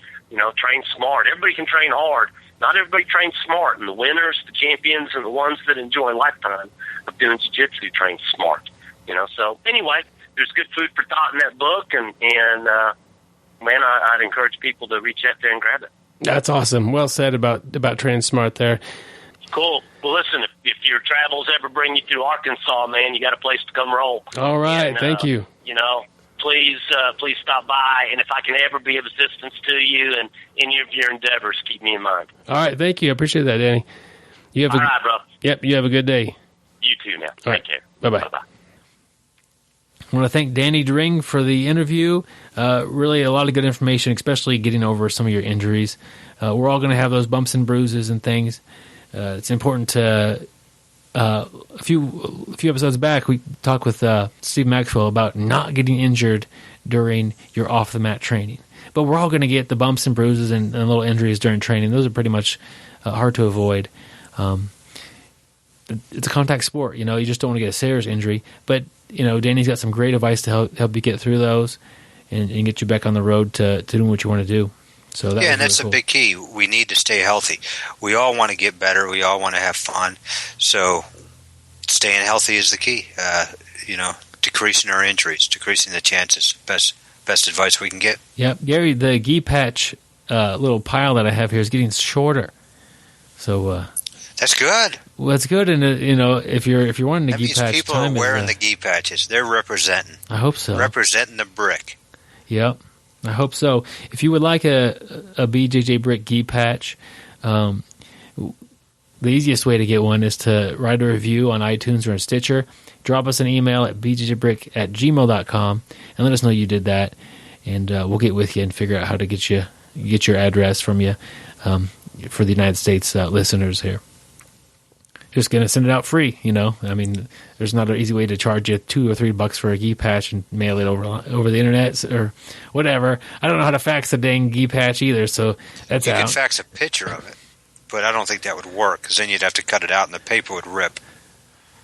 train smart. Everybody can train hard. Not everybody trains smart, and the winners, the champions, and the ones that enjoy a lifetime of doing Jiu-Jitsu train smart. So anyway, there's good food for thought in that book, and man, I'd encourage people to reach out there and grab it. That's awesome. Well said about training smart there. Cool. Well, listen, if your travels ever bring you through Arkansas, man, you got a place to come roll. All right. And, thank you. Please stop by, and if I can ever be of assistance to you and any of your endeavors, keep me in mind. All right. Thank you. I appreciate that, Danny. All right, bro. Yep. You have a good day. You too now. Take care. Bye-bye. Bye-bye. I want to thank Danny Dring for the interview. Really a lot of good information, especially getting over some of your injuries. We're all going to have those bumps and bruises and things. It's important to a few episodes back, we talked with Steve Maxwell about not getting injured during your off-the-mat training. But we're all going to get the bumps and bruises and little injuries during training. Those are pretty much hard to avoid. It's a contact sport. You just don't want to get a serious injury. But, Danny's got some great advice to help you get through those and get you back on the road to doing what you want to do. So and that's a big key. We need to stay healthy. We all want to get better. We all want to have fun. So staying healthy is the key. Decreasing our injuries, decreasing the chances. Best advice we can get. Yep. Gary, the gi patch little pile that I have here is getting shorter. So that's good. Well, that's good. And if you're wanting the gi patch, that means people are wearing the gi patches. They're representing. I hope so. Representing the brick. Yep. I hope so. If you would like a BJJ Brick gi patch, the easiest way to get one is to write a review on iTunes or on Stitcher. Drop us an email at bjjbrick@gmail.com and let us know you did that, and we'll get with you and figure out how to get your address from you for the United States listeners here. Just going to send it out free, there's not an easy way to charge you $2 or $3 for a gi patch and mail it over the internet or whatever. I don't know how to fax a dang gi patch either, so that's out. You can fax a picture of it, but I don't think that would work because then you'd have to cut it out and the paper would rip.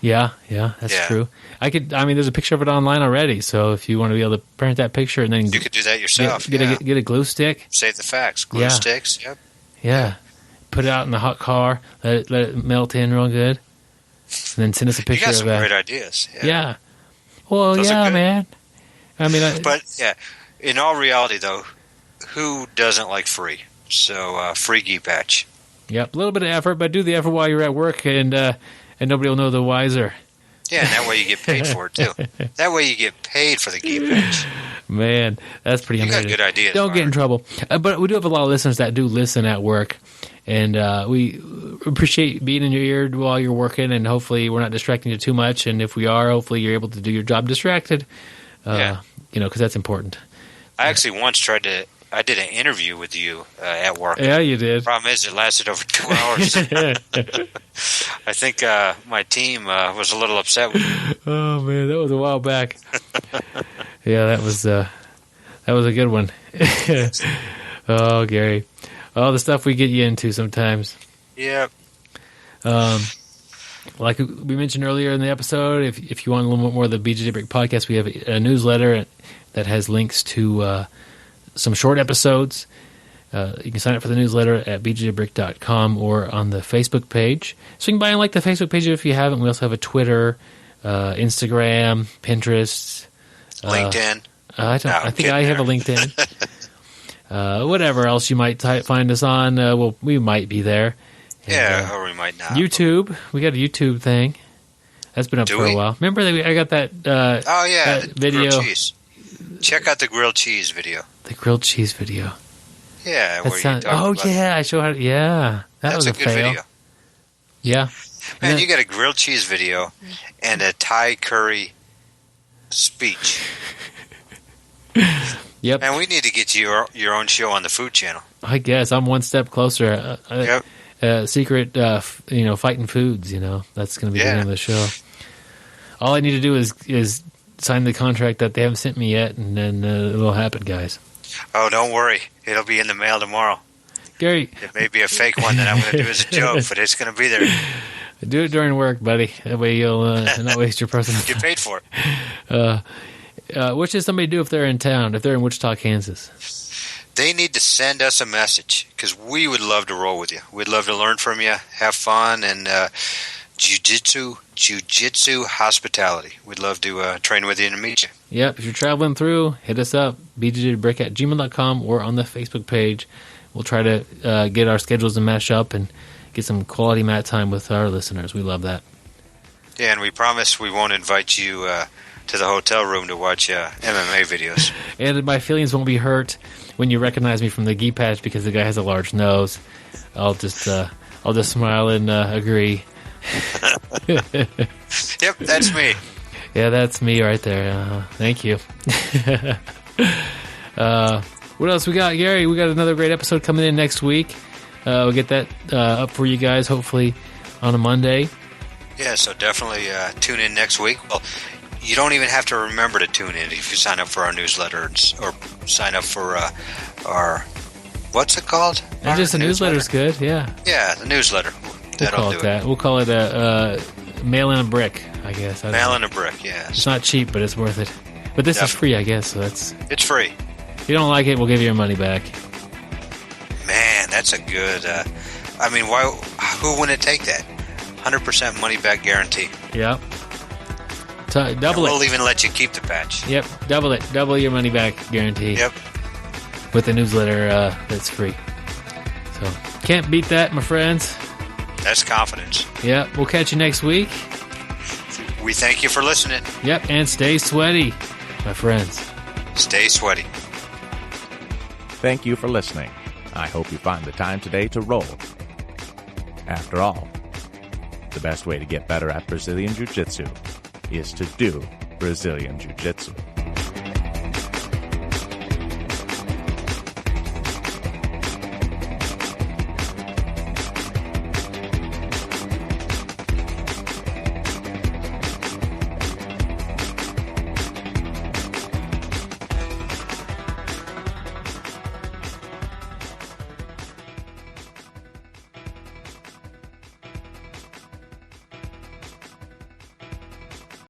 Yeah, that's true. There's a picture of it online already, so if you want to be able to print that picture and then you could do that yourself. Get a glue stick. Save the fax. Glue sticks. Yep. Yeah. Put it out in the hot car, let it melt in real good, and then send us a picture of that. You got some great ideas. Yeah. Well, those man. But in all reality, though, who doesn't like free? So free gi patch. Yep, a little bit of effort, but do the effort while you're at work, and nobody will know the wiser. Yeah, and that way you get paid for it too. That way you get paid for the gi patch. Man, that's pretty amazing. You got good ideas. Don't get in trouble. But we do have a lot of listeners that do listen at work. And we appreciate being in your ear while you're working, and hopefully we're not distracting you too much. And if we are, hopefully you're able to do your job distracted, because that's important. I actually once I did an interview with you at work. Yeah, you did. Problem is, it lasted over 2 hours. I think my team was a little upset with me. Oh man, that was a while back. Yeah, that was a good one. Oh, Gary, all the stuff we get you into sometimes. Yeah. Like we mentioned earlier in the episode, if you want a little bit more of the BJJ Brick podcast, we have a newsletter that has links to some short episodes. You can sign up for the newsletter at bjbrick.com or on the Facebook page. So you can buy and like the Facebook page if you haven't. We also have a Twitter, Instagram, Pinterest, LinkedIn. I think I have a LinkedIn. Whatever else you might find us on, we might be there. And, or we might not. YouTube. We got a YouTube thing. That's been up for a while. Remember that I got that that video. Grilled cheese. Check out the grilled cheese video. The grilled cheese video. Yeah, that where you talk about I show how. Yeah, that's was a good fail. video. Yeah, man, you got a grilled cheese video and a Thai curry speech. Yep. And we need to get you your own show on the Food Channel. I guess I'm one step closer. Yep. Secret, fighting foods. That's going to be the name of the show. All I need to do is sign the contract that they haven't sent me yet, and then it'll happen, guys. Oh, don't worry. It'll be in the mail tomorrow. Gary. It may be a fake one that I'm going to do as a joke, but it's going to be there. Do it during work, buddy. That way you'll not waste your personal time. Get paid for it. What should somebody do if they're in town, if they're in Wichita, Kansas? They need to send us a message because we would love to roll with you. We'd love to learn from you, have fun, and jiu-jitsu hospitality. We'd love to train with you and meet you. Yep. If you're traveling through, hit us up, bjjbrick@gmail.com or on the Facebook page. We'll try to get our schedules to mesh up and get some quality mat time with our listeners. We love that. Yeah, and we promise we won't invite you to the hotel room to watch MMA videos. And my feelings won't be hurt when you recognize me from the gi patch because the guy has a large nose. I'll just smile and agree. Yep, that's me. Yeah, that's me right there. Thank you. What else we got, Gary? We got another great episode coming in next week. We'll get that up for you guys, hopefully, on a Monday. Yeah, so definitely tune in next week. Well, you don't even have to remember to tune in if you sign up for our newsletter or sign up for our, what's it called? And just the newsletter's good, yeah. Yeah, the newsletter. That'll do it. We'll call it a mail in a brick, I guess. Mail in a brick, yeah. It's not cheap, but it's worth it. But this is free, I guess, so it's free. If you don't like it, we'll give you your money back. Man, that's a good, who wouldn't take that? 100% money back guarantee. Yep. Double it. We'll even let you keep the patch. Yep, double it. Double your money back guarantee. Yep. With the newsletter that's free. So, can't beat that, my friends. That's confidence. Yep, we'll catch you next week. We thank you for listening. Yep, and stay sweaty, my friends. Stay sweaty. Thank you for listening. I hope you find the time today to roll. After all, the best way to get better at Brazilian Jiu-Jitsu is to do Brazilian Jiu-Jitsu.